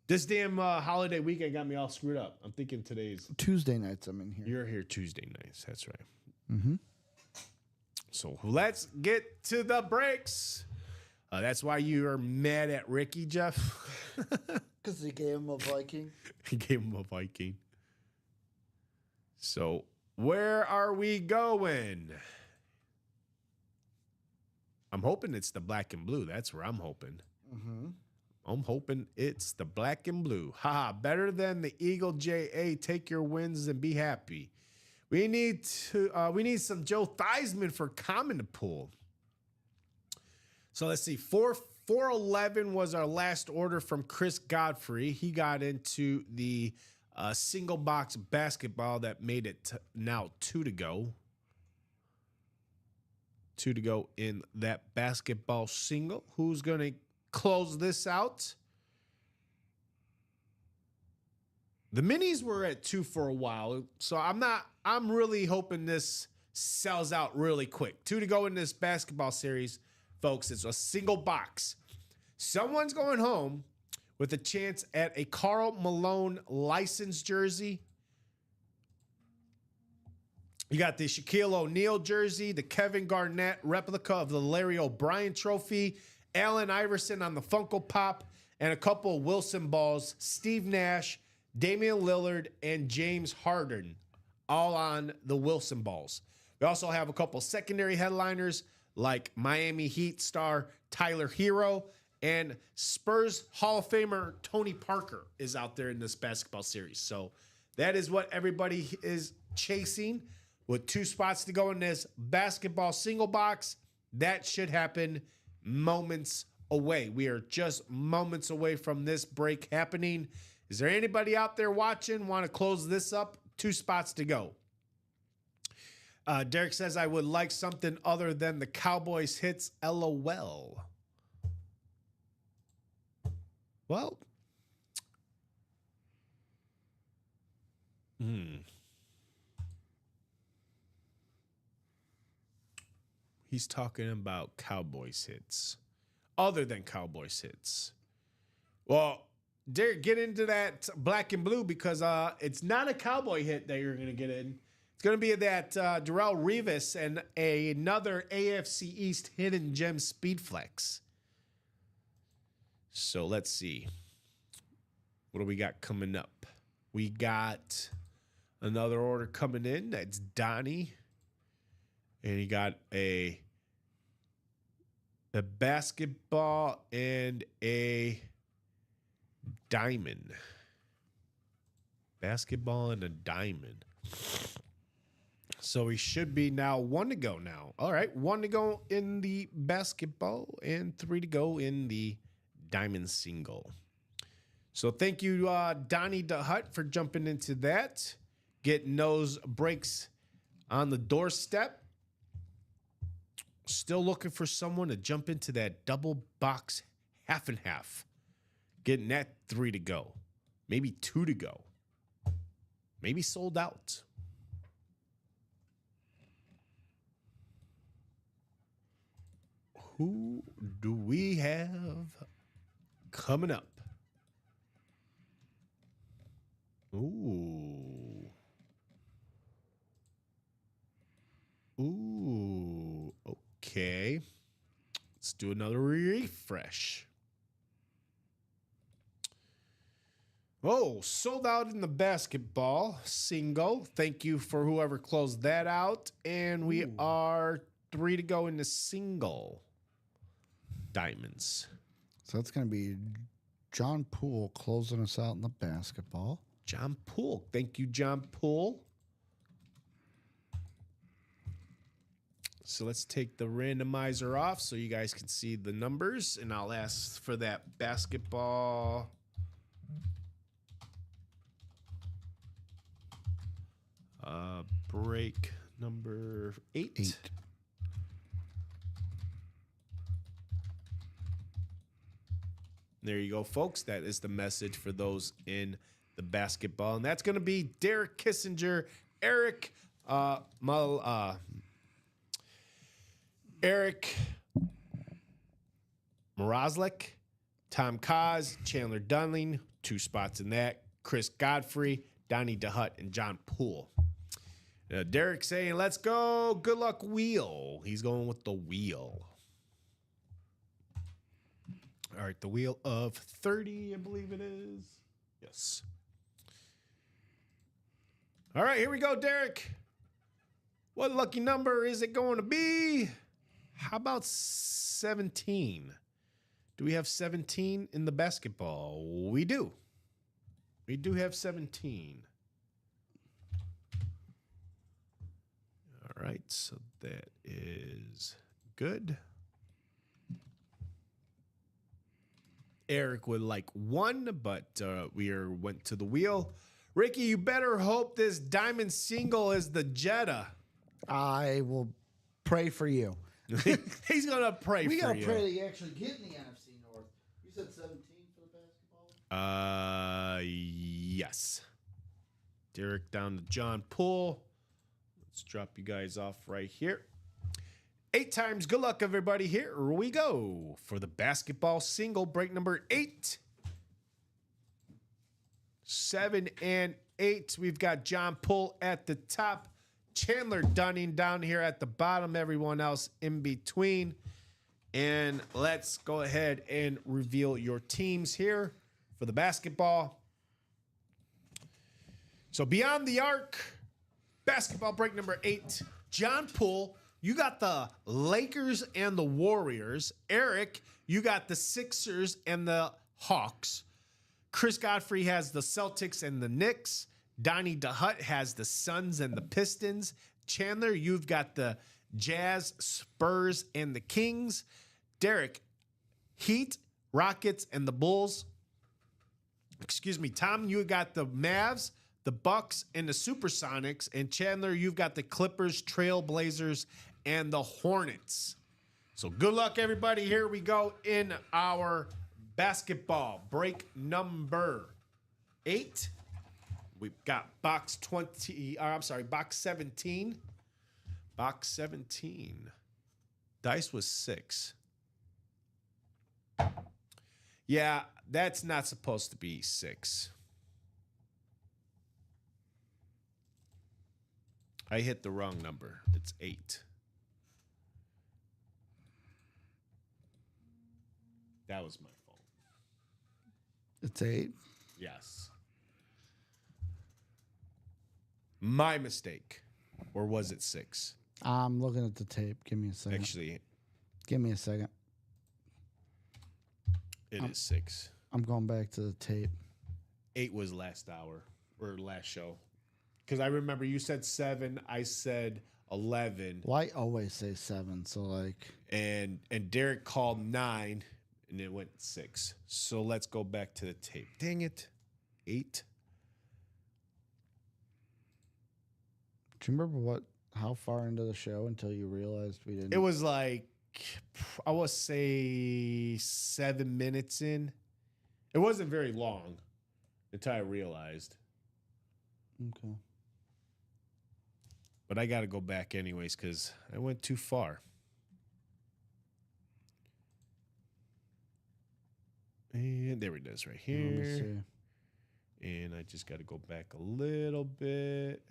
This damn holiday weekend got me all screwed up. I'm thinking today's Tuesday nights. I'm in here. You're here Tuesday nights. That's right. Mm-hmm. So let's get to the breaks. That's why you are mad at Ricky, Jeff. Because he gave him a Viking. He gave him a Viking. So where are we going? I'm hoping it's the black and blue. That's where I'm hoping. Mm-hmm. I'm hoping it's the black and blue. Haha, better than the Eagle JA. Take your wins and be happy. We need some Joe Theismann for common to pull. So let's see. 411 was our last order from Chris Godfrey. He got into the single box basketball that made it now 2 to go. 2 to go in that basketball single. Who's going to close this out? The minis were at 2 for a while, so I'm really hoping this sells out really quick. 2 to go in this basketball series, folks. It's a single box. Someone's going home with a chance at a Karl Malone licensed jersey. You got the Shaquille O'Neal jersey, the Kevin Garnett replica of the Larry O'Brien trophy, Allen Iverson on the Funko Pop, and a couple of Wilson balls, Steve Nash, Damian Lillard, and James Harden, all on the Wilson balls. We also have a couple secondary headliners like Miami Heat star Tyler Hero, and Spurs Hall of Famer Tony Parker is out there in this basketball series. So that is what everybody is chasing. With 2 spots to go in this basketball single box, that should happen moments away. We are just moments away from this break happening. Is there anybody out there watching want to close this up? 2 spots to go. Derek says, I would like something other than the Cowboys hits, LOL. Well, he's talking about Cowboys hits. Other than Cowboys hits. Well, Derek, get into that black and blue because it's not a Cowboy hit that you're going to get in. It's going to be that Darrelle Revis and another AFC East hidden gem speed flex. So let's see. What do we got coming up? We got another order coming in. That's Donnie. And he got a basketball and a diamond. Basketball and a diamond. So he should be now 1 to go now. All right, 1 to go in the basketball and 3 to go in the diamond single. So thank you, Donnie DeHut, for jumping into that. Getting those breaks on the doorstep. Still looking for someone to jump into that double box half and half. Getting that 3 to go. Maybe 2 to go. Maybe sold out. Who do we have coming up? Ooh. Okay. Let's do another refresh. Oh, sold out in the basketball single. Thank you for whoever closed that out. And we are 3 to go in the single diamonds. So that's going to be John Poole closing us out in the basketball. John Poole. Thank you, John Poole. So let's take the randomizer off so you guys can see the numbers, and I'll ask for that basketball. Break number 8. There you go, folks. That is the message for those in the basketball. And that's going to be Derek Kissinger, Eric Mrazlik, Tom Kaz, Chandler Dunling, 2 spots in that, Chris Godfrey, Donnie DeHutt, and John Poole. Derek saying, let's go. Good luck, wheel. He's going with the wheel. All right, the wheel of 30, I believe it is. Yes. All right, here we go, Derek. What lucky number is it going to be? How about 17? Do we have 17 in the basketball? We do. We do have 17. All right, so that is good. Eric would like 1, but we went to the wheel. Ricky, you better hope this diamond single is the Jetta. I will pray for you. He's going to pray for you. We got to pray that you actually get in the NFC North. You said 17 for the basketball? Yes. Derek down to John Poole. Let's drop you guys off right here. 8 times. Good luck, everybody. Here we go for the basketball single break number 8. 7 and 8. We've got John Poole at the top, Chandler Dunning down here at the bottom, everyone else in between. And let's go ahead and reveal your teams here for the basketball. So Beyond the Arc, basketball break number 8, John Poole. You got the Lakers and the Warriors. Eric, you got the Sixers and the Hawks. Chris Godfrey has the Celtics and the Knicks. Donnie DeHutt has the Suns and the Pistons. Chandler, you've got the Jazz, Spurs, and the Kings. Derek, Heat, Rockets, and the Bulls. Excuse me, Tom, you got the Mavs, the Bucks, and the Supersonics. And Chandler, you've got the Clippers, Trailblazers, and the Hornets. So good luck, everybody. Here we go in our basketball break number 8. We've got box 17. Box 17. Dice was 6. Yeah, that's not supposed to be 6. I hit the wrong number. It's 8. That was my fault. It's 8. Yes. My mistake. Or was it 6? I'm looking at the tape. Give me a second. Actually, Give me a second. it is 6. I'm going back to the tape. 8 was last hour or last show. Because I remember you said 7, I said 11. Well, I always say 7, so like. And Derek called 9, and it went 6. So let's go back to the tape. Dang it. 8. Do you remember how far into the show until you realized we didn't? It was like, I would say 7 minutes in. It wasn't very long until I realized. Okay. But I got to go back anyways because I went too far. And there it is right Let me here. see. And I just got to go back a little bit.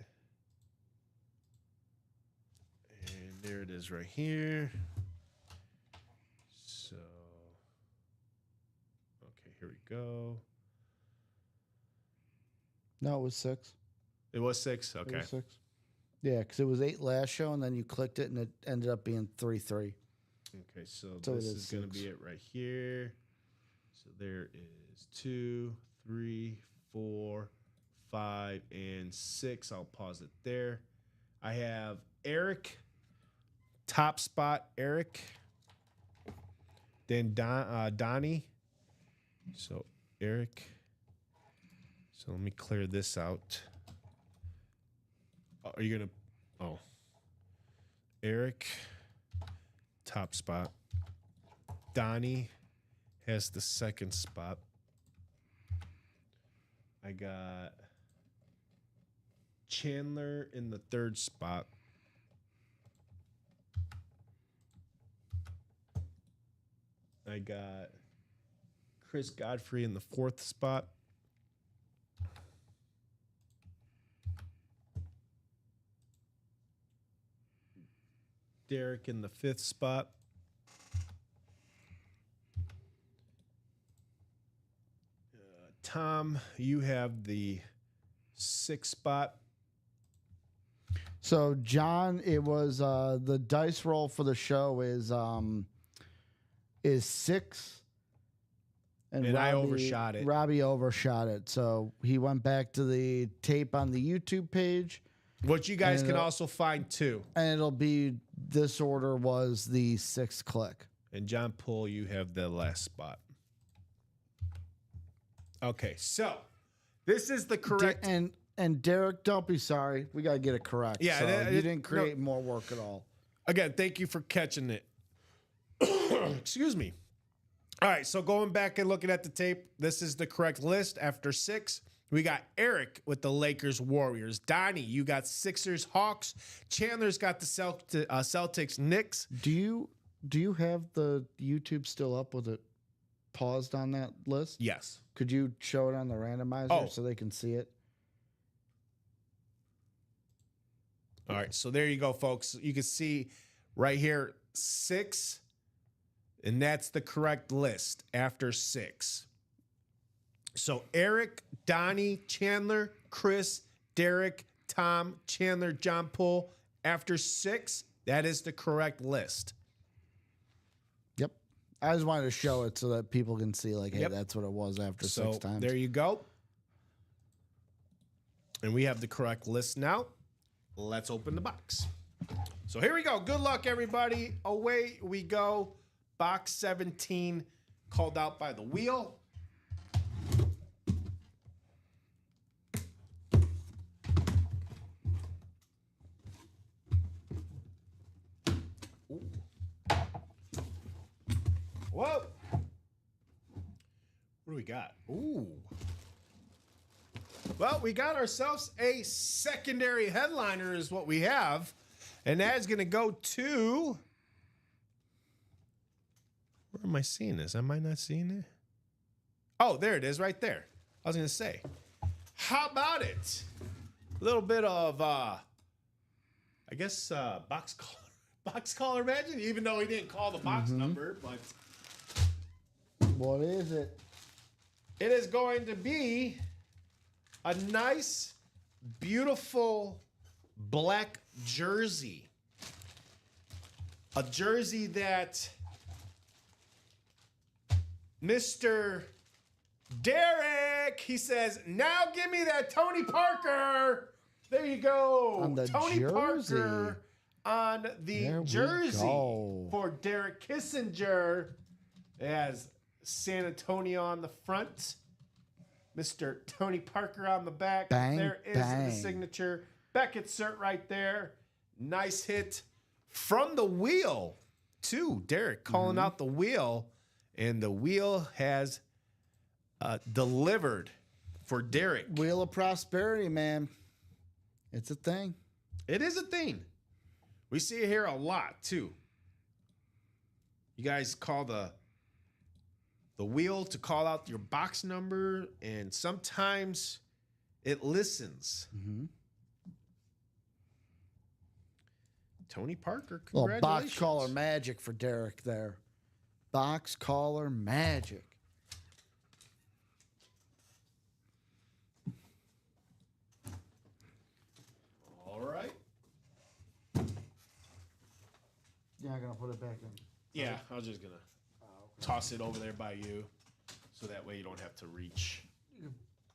And there it is right here. So, okay, here we go. No, it was 6. It was 6. It Okay. was 6. Yeah, because it was 8 last show, and then you clicked it, and it ended up being 3-3. Okay, so So this it is is going to 6. be it right here. So there is is 2, 3, 4, 5, and 6. I'll pause it there. I have Eric, top spot, Eric. Then Donnie. So Eric. So let me clear this out. Are you gonna? Oh, Eric, top spot. Donnie has the second spot. I got Chandler in the third spot. I got Chris Godfrey in the fourth spot. Derek in the fifth spot. Tom, you have the sixth spot. So, John, it was the dice roll for the show is 6. And I overshot it. Robbie overshot it. So he went back to the tape on the YouTube page. Which you guys can also find too. And it'll be, this order was the 6th click. And John Poole, you have the last spot. Okay, so this is the correct. And Derek, don't be sorry. We got to get it correct. Yeah, so you didn't create more work at all. Again, thank you for catching it. Excuse me. All right, so going back and looking at the tape, this is the correct list. After 6, we got Eric with the Lakers Warriors. Donnie, you got Sixers Hawks. Chandler's got the Celtics Knicks. Do you have the YouTube still up with it paused on that list? Yes. Could you show it on the randomizer so they can see it? All right, so there you go, folks. You can see right here 6, and that's the correct list after 6. So Eric, Donnie, Chandler, Chris, Derek, Tom, Chandler, John Poole. After 6, that is the correct list. Yep. I just wanted to show it so that people can see, like, hey, Yep. that's what it was after So 6 times. there you go. And we have the correct list now. Let's open the box. So here we go. Good luck, everybody. Away we go. Box 17 called out by the wheel. Ooh. Whoa. What do we got? Ooh. Well, we got ourselves a secondary headliner is what we have. And that's going to go to... Where am I seeing this? Am I not seeing it? Oh, there it is right there. I was going to say. How about it? A little bit of, I guess, box caller magic, even though he didn't call the box number. But what is it? it is going to be a nice, beautiful black jersey. A jersey that Mr. Derek, he says, now give me that Tony Parker. There you go. On the Tony jersey. Parker on the There we jersey go. for Derek Kissinger. It has San Antonio on the front. Mr. Tony Parker on the back. Bang, There is bang. the signature. Beckett cert right there. Nice hit from the wheel, too. Derek calling out the wheel, and the wheel has delivered for Derek. Wheel of Prosperity, man. It's a thing. It is a thing. We see it here a lot, too. You guys call the wheel to call out your box number, and sometimes it listens. Tony Parker, Little congratulations. box caller magic for Derek there. Box caller magic. All right. You're not going to put it back in. Yeah, I was just going to toss it over there by you so that way you don't have to reach.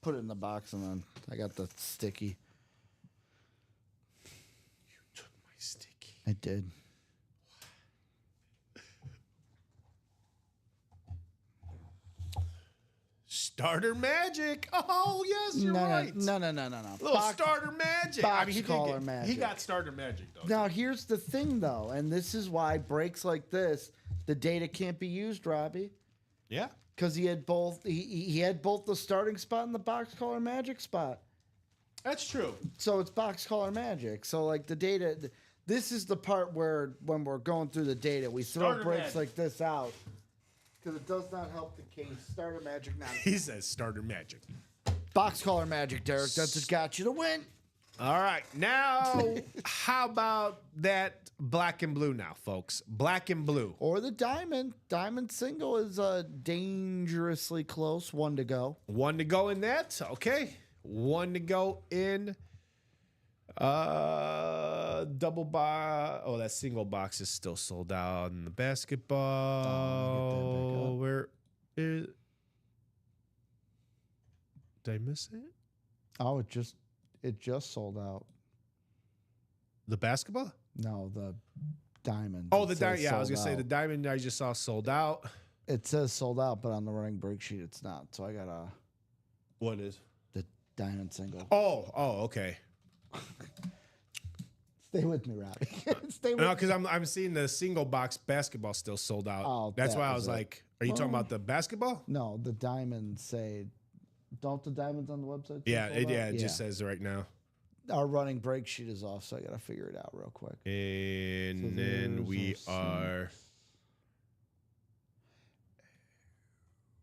Put it in the box and then I got the sticky. You took my sticky. I did. Starter magic. Oh yes, you're right. No. Little starter magic. box he collar did he magic. got starter magic though. Now here's the thing though, and this is why breaks like this, the data can't be used, Robbie. Yeah. Because he had both he had both the starting spot and the box collar magic spot. That's true. So it's box collar magic. So like the data, this is the part where when we're going through the data, we throw Starter breaks magic. like this out because it does not help the case. Starter magic now. He says starter magic. Box collar magic, Derek. That's what got you to win. All right. Now, how about that black and blue now, folks? Black and blue. Or the diamond. Diamond single is dangerously close. 1 to go. 1 to go in that. Okay. 1 to go in double box. Oh, that single box is still sold out in the basketball. Where is did I miss it? Oh, it just sold out. The basketball? No, the diamond. Oh, It the says diamond. Yeah, I was sold gonna say the out. diamond I just saw sold out. It says sold out, but on the running break sheet, it's not. So I got What is? the diamond single. Oh, okay. Stay with me, Robbie. Stay with No, me. because I'm seeing the single box basketball still sold out. Oh, That's that why I was was it. like, are you talking about the basketball? No, the diamonds say. Don't the diamonds on the website? say Yeah, sold it out? just says right now. Our running break sheet is off, so I gotta figure it out real quick. And So then there's we a are.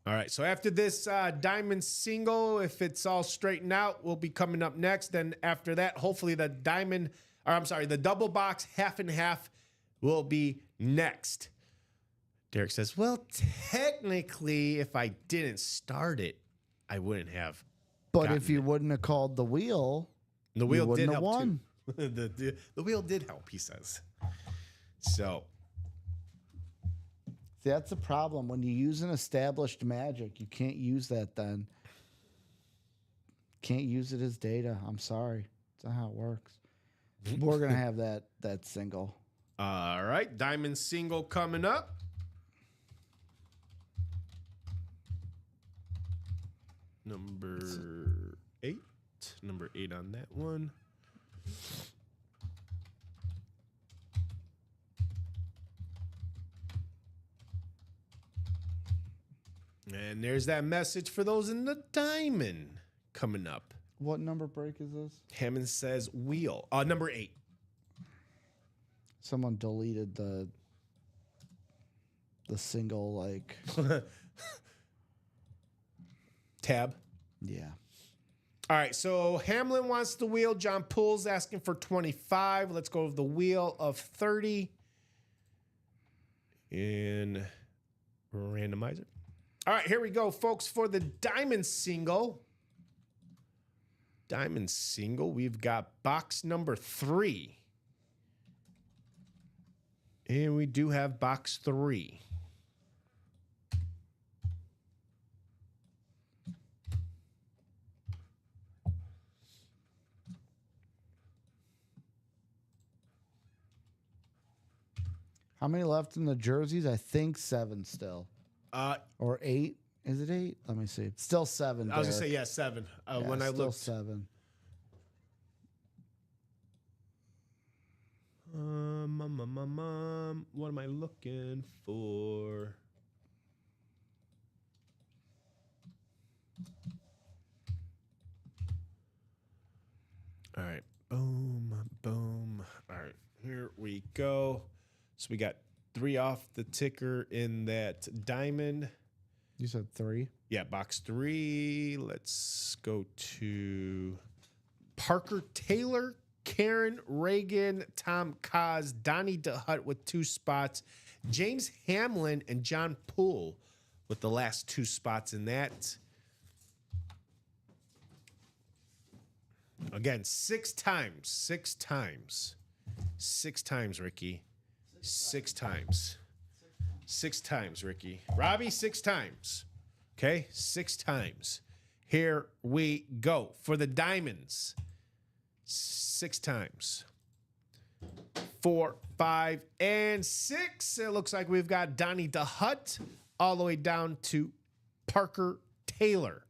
All right. So after this diamond single, if it's all straightened out, will be coming up next. Then after that, hopefully the the double box half and half will be next. Derek says, well, technically, if I didn't start it, I wouldn't have. But gotten if you it. wouldn't have called the wheel, The wheel wouldn't did have help won. too. the wheel did help, he says. So see, that's the problem. When you use an established magic, you can't use that then. Can't use it as data. I'm sorry. That's not how it works. We're gonna have that single. all right, diamond single coming up. Number 8. Number 8 on that one. And there's that message for those in the diamond coming up. What number break is this? Hammond says wheel. Number 8. Someone deleted the single, like, Tab. yeah. All right, so Hamlin wants the wheel. John Poole's asking for 25. Let's go with the wheel of 30 in randomizer. All right, here we go, folks, for the diamond single. Diamond single, we've got box number 3. And we do have box 3. How many left in the jerseys? I think 7 still. Or 8. Is it 8? Let me see. Still 7. I was going to Derek. say, yeah, 7. Yeah, When I still looked. 7. What am I looking for? All right. Boom, boom. All right. Here we go. So we got 3 off the ticker in that diamond. You said 3? Yeah, box 3. Let's go to Parker Taylor, Karen Reagan, Tom Kaz, Donnie DeHutt with 2 spots, James Hamlin and John Poole with the last 2 spots in that. Again, 6 times. 6 times. 6 times, Ricky. 6 times. 6 times, Ricky. Robbie, 6 times. Okay, 6 times. Here we go. For the diamonds, 6 times. 4, 5, and 6. It looks like we've got Donnie DeHut all the way down to Parker Taylor.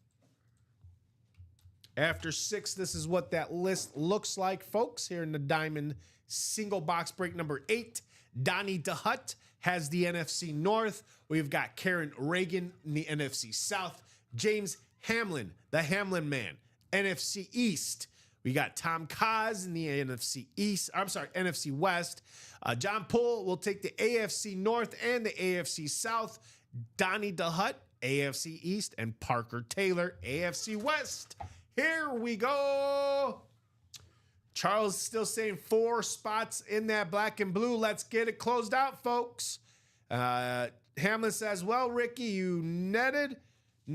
After 6, this is what that list looks like, folks. Here in the diamond single box break number 8, Donnie DeHut has the NFC North. We've got Karen Reagan in the NFC South. James Hamlin, the Hamlin man, NFC East. We got Tom Kaz in the NFC East. I'm sorry, NFC West. John Poole will take the AFC North and the AFC South. Donnie DeHut, AFC East, and Parker Taylor, AFC West. Here we go. Charles still saying 4 spots in that black and blue. Let's get it closed out, folks. Hamlin says, well, Ricky, you netted.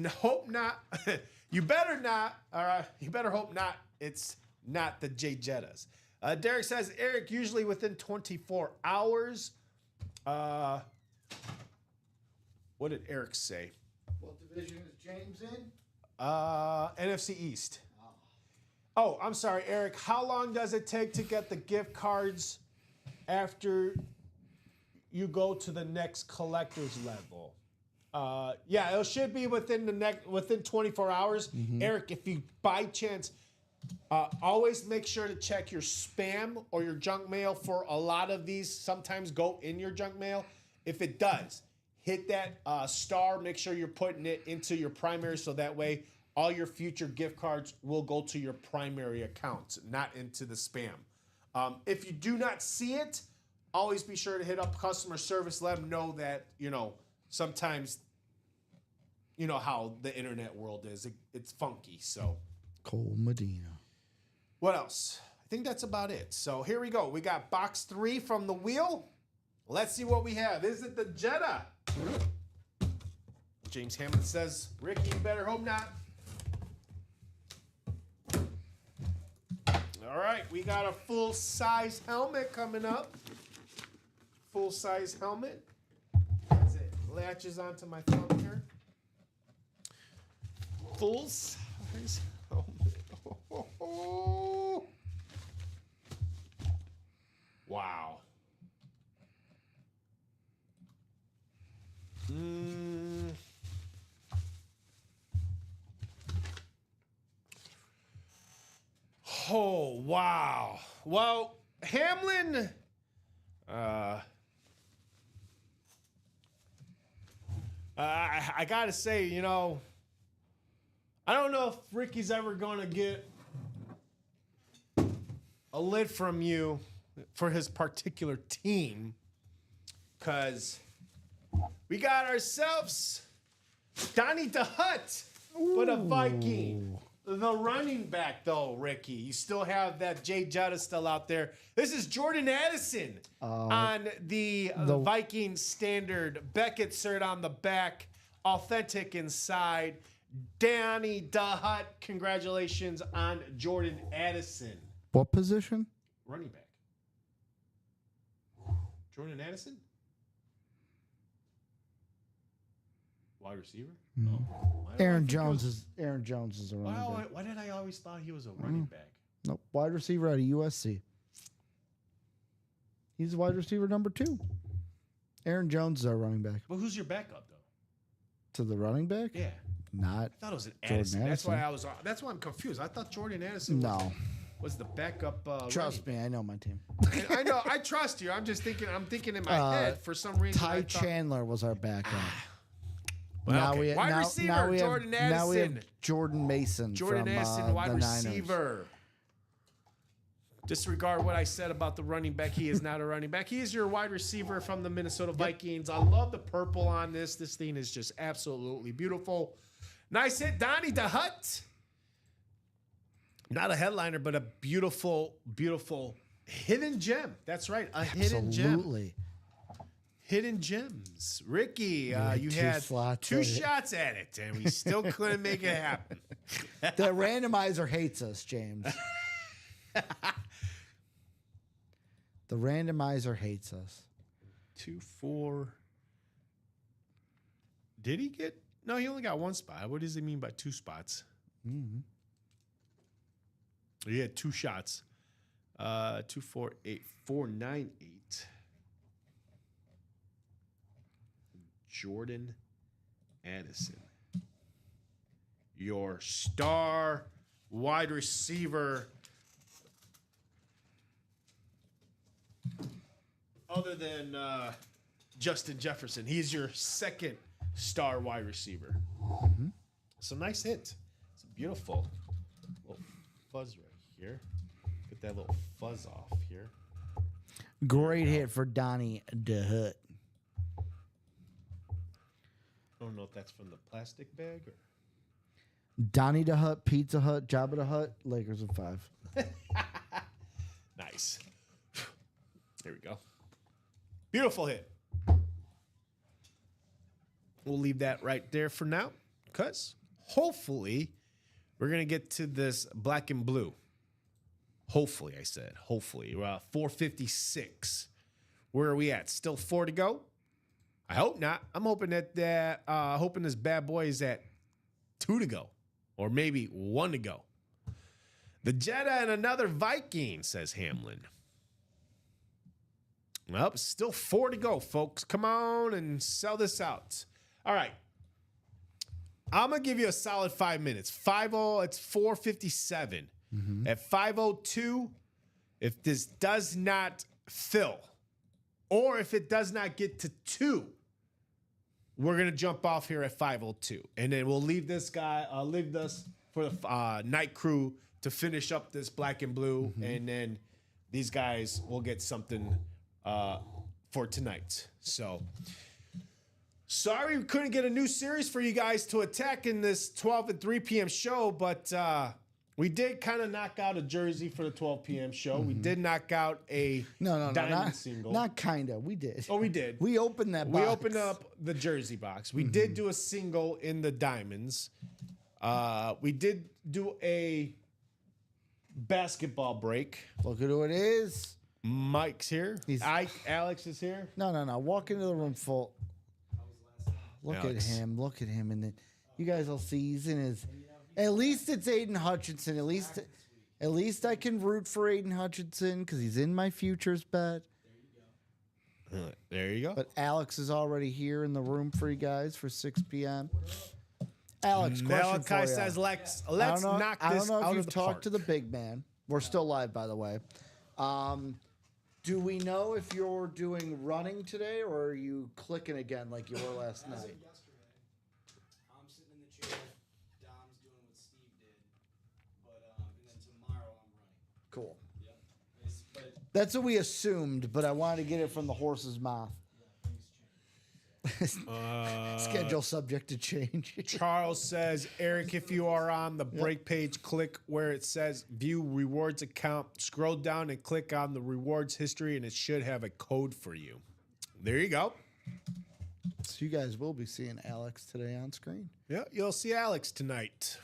Hope not. You better not. All right. You better hope not. It's not the J Jettas. Derek says, Eric, usually within 24 hours. What did Eric say? What division is James in? NFC East. Oh, I'm sorry, Eric. How long does it take to get the gift cards after you go to the next collector's level? Yeah, it should be within 24 hours. Mm-hmm. Eric, if you by chance, always make sure to check your spam or your junk mail. For a lot of these, sometimes go in your junk mail. If it does, hit that star. Make sure you're putting it into your primary, so that way all your future gift cards will go to your primary accounts, not into the spam. If you do not see it, always be sure to hit up customer service. Let them know that, sometimes, how the internet world is. It's funky, so. Cole Medina. What else? I think that's about it. So here we go. We got box 3 from the wheel. Let's see what we have. Is it the Jetta? James Hamlin says, Ricky, you better hope not. All right, we got a full-size helmet coming up. Full-size helmet. As it latches onto my thumb here. Full-size helmet. Oh. Wow. Oh, wow. Well, Hamlin, I got to say, I don't know if Ricky's ever going to get a lid from you for his particular team, because we got ourselves Donnie DeHut for the Viking. The running back, though, Ricky. You still have that Jay Jetta still out there. This is Jordan Addison on the Viking standard. Beckett cert on the back. Authentic inside. Donnie DeHut, congratulations on Jordan Addison. What position? Running back. Jordan Addison? Wide receiver? No. Aaron Jones is a running back. Why did I always thought he was a running back? Nope. Wide receiver out of USC. He's wide receiver number 2. Aaron Jones is our running back. But who's your backup though? To the running back? Yeah. Not. I thought it was an Jordan Addison. Addison. That's why I'm confused. I thought Jordan Addison was the backup. Trust me, I know my team. I know. I trust you. I'm just thinking. I'm thinking in my head for some reason. Ty Chandler was our backup. Well, okay. Wide receiver, Jordan Addison. Now we have Jordan Mason. Jordan Addison, wide receiver. Niners. Disregard what I said about the running back. He is not a running back. He is your wide receiver from the Minnesota Vikings. I love the purple on this. This thing is just absolutely beautiful. Nice hit, Donnie DeHut. Not a headliner, but a beautiful, beautiful hidden gem. That's right, a hidden gem. Absolutely. Hidden gems. Ricky, you had 2 shots at it, and we still couldn't make it happen. The randomizer hates us, James. The randomizer hates us. 2-4. Did he get? No, he only got one spot. What does he mean by 2 spots? Mm-hmm. He had 2 shots. 2, 4, 8, 4, 9, 8. Jordan Addison, your star wide receiver. Other than Justin Jefferson, he's your second star wide receiver. Mm-hmm. So nice hit. It's a beautiful little fuzz right here. Get that little fuzz off here. Great hit for Donnie DeHut. I don't know if that's from the plastic bag or. Donnie DeHut, Pizza Hut, Jabba the Hutt, Lakers in 5. Nice. There we go. Beautiful hit. We'll leave that right there for now because hopefully we're going to get to this black and blue. Hopefully, I said. Hopefully. We're 4:56. Where are we at? Still 4 to go? I hope not. I'm hoping that hoping this bad boy is at 2 to go or maybe 1 to go. The Jetta and another Viking, says Hamlin. Well, it's still 4 to go, folks. Come on and sell this out. All right. I'm going to give you a solid 5 minutes. 5:0, it's 4:57. Mm-hmm. At 5:02, if this does not fill, or if it does not get to 2, we're going to jump off here at 5:02. And then we'll leave this for the night crew to finish up this black and blue. Mm-hmm. And then these guys will get something for tonight. So sorry we couldn't get a new series for you guys to attack in this 12 and 3 p.m. show, but we did kind of knock out a jersey for the 12 p.m. show. Mm-hmm. We did knock out a diamond single. Not kind of. We did. Oh, we did. We opened that box. We opened up the jersey box. We did do a single in the diamonds. We did do a basketball break. Look at who it is. Mike's here. Alex is here. No. Walk into the room full. Look Alex. At him. Look at him. And then you guys will see he's in his... At least it's Aiden Hutchinson. At least I can root for Aiden Hutchinson because he's in my futures bet. There you go. But Alex is already here in the room for you guys for 6 p.m. Alex, question for you. Says, let's knock this out of the park. I don't know if you've talked to the big man. We're still live, by the way. Do we know if you're doing running today or are you clicking again like you were last night? Yesterday, I'm sitting in the chair. Dom's doing what Steve did, but and then tomorrow I'm running. Cool. Yep. That's what we assumed, but I wanted to get it from the horse's mouth. Schedule subject to change. Charles says, Eric, if you are on the break page, click where it says view rewards account. Scroll down and click on the rewards history, and it should have a code for you. There you go. So you guys will be seeing Alex today on screen. Yeah, you'll see Alex tonight.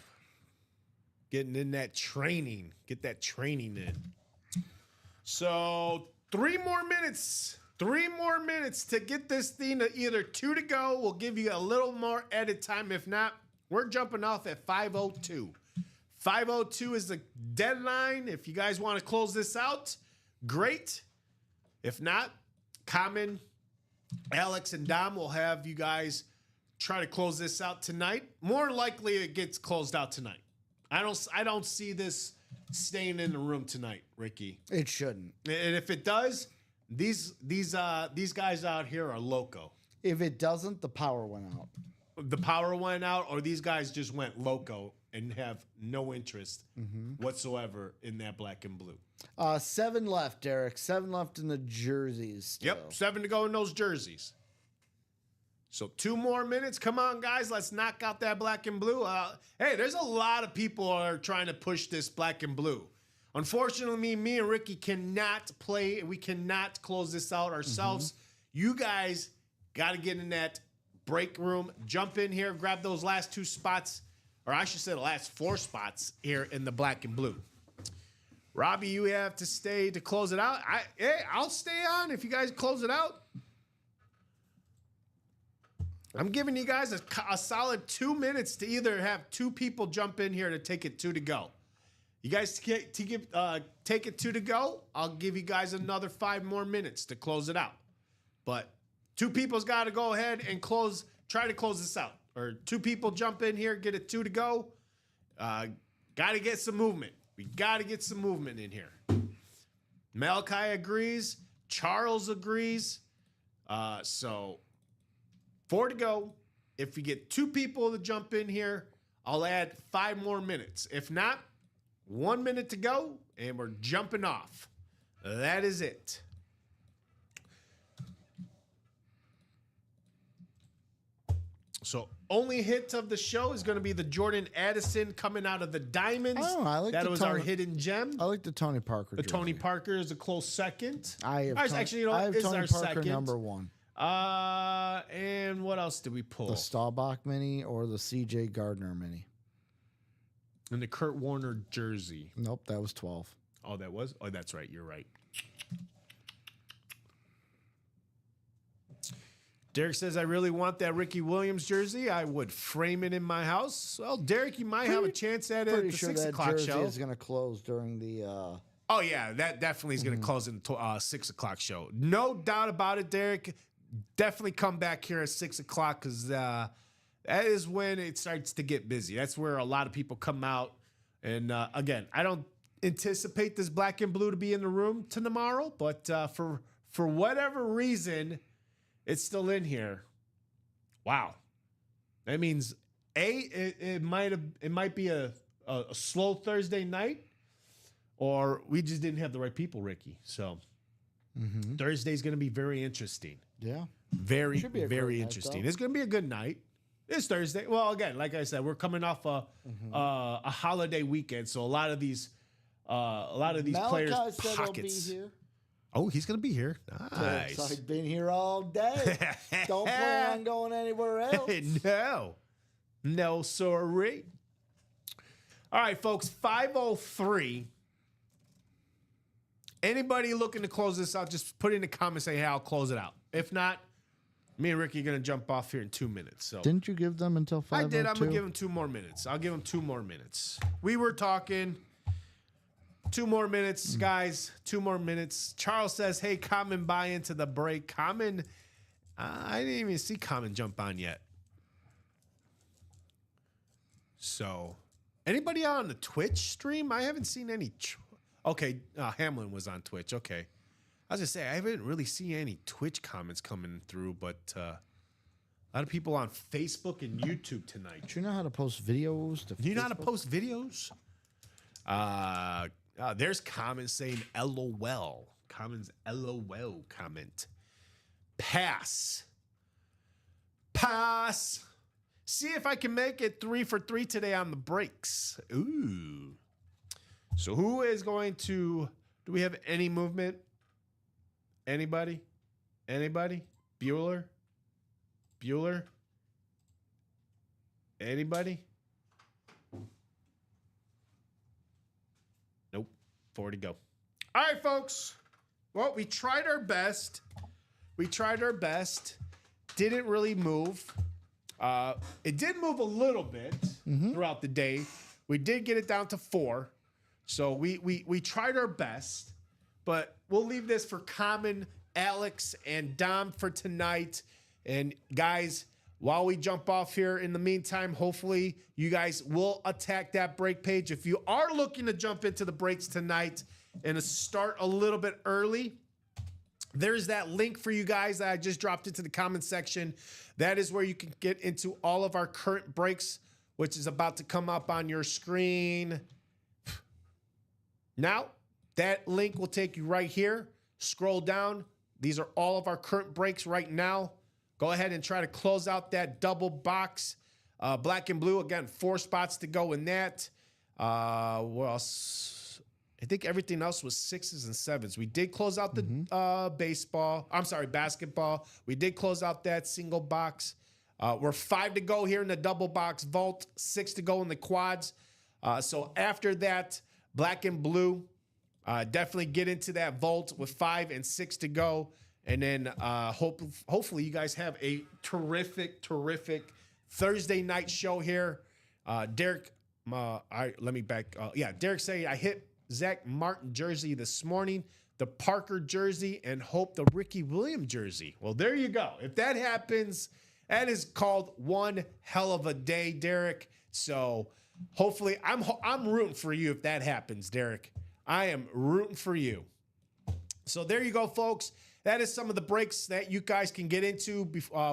Getting in that training. Get that training in. So 3 more minutes. 3 more minutes to get this thing to either 2 to go. We'll give you a little more edit time. If not, we're jumping off at 5:02. 5:02 is the deadline. If you guys want to close this out, great. If not, Common, Alex, and Dom will have you guys try to close this out tonight. More likely it gets closed out tonight. I don't see this staying in the room tonight, Ricky. It shouldn't. And if it does, these guys out here are loco. If it doesn't, the power went out. The power went out, or these guys just went loco and have no interest whatsoever in that black and blue. 7 left, Derek. 7 left in the jerseys. Still. Yep, 7 to go in those jerseys. So 2 more minutes. Come on, guys. Let's knock out that black and blue. Hey, there's a lot of people who are trying to push this black and blue. Unfortunately, me and Ricky cannot play. We cannot close this out ourselves. You guys got to get in that break room, jump in here, grab those last 2 spots, or I should say the last 4 spots here in the black and blue. Robbie, you have to stay to close it out. I'll stay on if you guys close it out. I'm giving you guys a solid 2 minutes to either have 2 people jump in here to take it 2 to go. You guys take it 2 to go. I'll give you guys another 5 more minutes to close it out. But 2 people's got to go ahead and try to close this out. Or 2 people jump in here, get it 2 to go. Got to get some movement. We got to get some movement in here. Malachi agrees. Charles agrees. So 4 to go. If we get 2 people to jump in here, I'll add 5 more minutes. If not, 1 minute to go, and we're jumping off. That is it. So only hit of the show is going to be the Jordan Addison coming out of the Diamonds. Oh, I like that the was Tony, our hidden gem. I like the Tony Parker. The jersey. Tony Parker is a close second. I have Actually, you know, I have is Tony our Parker second. number 1. And what else did we pull? The Staubach mini or the C.J. Gardner mini? And the Kurt Warner jersey. Nope, that was 12. Oh, that was? Oh, that's right. You're right. Derek says, I really want that Ricky Williams jersey. I would frame it in my house. Well, Derek, you might have a chance at it at Pretty the sure 6 that o'clock jersey show. is going to close during the. Oh, yeah, that definitely is going to close in the 6 o'clock show. No doubt about it, Derek. Definitely come back here at 6 o'clock because that is when it starts to get busy. That's where a lot of people come out. And again, I don't anticipate this black and blue to be in the room tomorrow, but for whatever reason, it's still in here. Wow. That means it might be a slow Thursday night, or we just didn't have the right people, Ricky. So Thursday's going to be very interesting. Yeah. Very, Should be a very great night, interesting. though. It's going to be a good night. It's Thursday. Well, again, like I said, we're coming off a holiday weekend, so a lot of these players Malachi said pockets. he'll be here. Oh, he's going to be here. Nice. So I've been here all day. Don't plan on going anywhere else. No, sorry. All right, folks, 5:03. Anybody looking to close this out, just put in the comments, say, hey, I'll close it out. If not, me and Ricky are going to jump off here in 2 minutes. So Didn't you give them until 5:02? I did. I'm going to give him 2 more minutes. I'll give him 2 more minutes. We were talking 2 more minutes, guys. 2 more minutes. Charles says, hey, Common, buy into the break. Common, I didn't even see Common jump on yet. So, anybody on the Twitch stream? I haven't seen any. Okay, Hamlin was on Twitch. Okay. I was going to say, I haven't really seen any Twitch comments coming through, but a lot of people on Facebook and YouTube tonight. Do you know how to post videos? Do you know how to post videos? There's comments saying LOL. Common's LOL comment. Pass. See if I can make it 3 for 3 today on the breaks. Ooh. So who is going to... Do we have any movement? Anybody? Bueller? Anybody? Nope. 4 to go. All right, folks. Well, we tried our best. Didn't really move. It did move a little bit throughout the day. We did get it down to 4. So we tried our best. But we'll leave this for Common, Alex, and Dom for tonight. And guys, while we jump off here, in the meantime, hopefully you guys will attack that break page. If you are looking to jump into the breaks tonight and to start a little bit early, there's that link for you guys that I just dropped into the comment section. That is where you can get into all of our current breaks, which is about to come up on your screen now. That link will take you right here. Scroll down. These are all of our current breaks right now. Go ahead and try to close out that double box. Black and blue, again, 4 spots to go in that. What else? I think everything else was 6s and 7s. We did close out the basketball. We did close out that single box. We're 5 to go here in the double box vault, 6 to go in the quads. So after that, black and blue, definitely get into that vault with 5 and 6 to go. And then hopefully you guys have a terrific Thursday night show here. Derek, Derek saying I hit Zach Martin jersey this morning, the Parker jersey, and hope the Ricky Williams jersey. Well, there you go. If that happens, that is called one hell of a day, Derek. So hopefully I'm rooting for you if that happens, Derek. I am rooting for you. So there you go, folks. That is some of the breaks that you guys can get into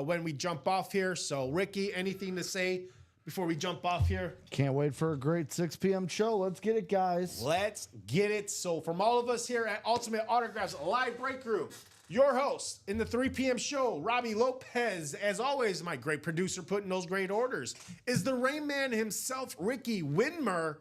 when we jump off here. So, Ricky, anything to say before we jump off here? Can't wait for a great 6 p.m. show. Let's get it, guys. Let's get it. So, from all of us here at Ultimate Autographs Live Break Room, your host in the 3 p.m. show, Robbie Lopez, as always, my great producer putting those great orders, is the Rain Man himself, Ricky Widmer.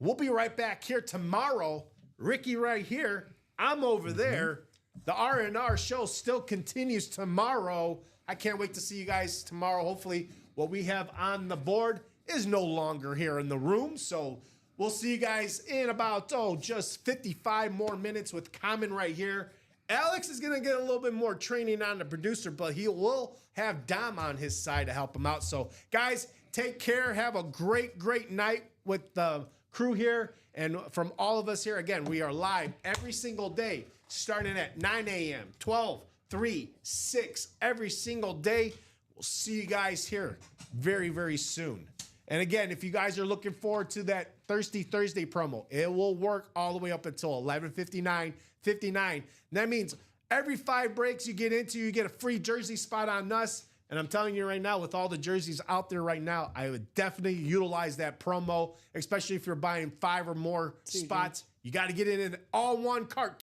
We'll be right back here tomorrow. Ricky right here. I'm over there. The R&R show still continues tomorrow. I can't wait to see you guys tomorrow. Hopefully what we have on the board is no longer here in the room. So we'll see you guys in about, just 55 more minutes with Common right here. Alex is going to get a little bit more training on the producer, but he will have Dom on his side to help him out. So, guys, take care. Have a great night with the crew here. And from all of us here, again, we are live every single day, starting at 9 a.m., 12, 3, 6, every single day. We'll see you guys here very soon. And again, if you guys are looking forward to that Thirsty Thursday promo, it will work all the way up until 11:59. That means every 5 breaks you get into, you get a free jersey spot on us. And I'm telling you right now, with all the jerseys out there right now, I would definitely utilize that promo, especially if you're buying 5 or more spots. You got to get it in all one cart.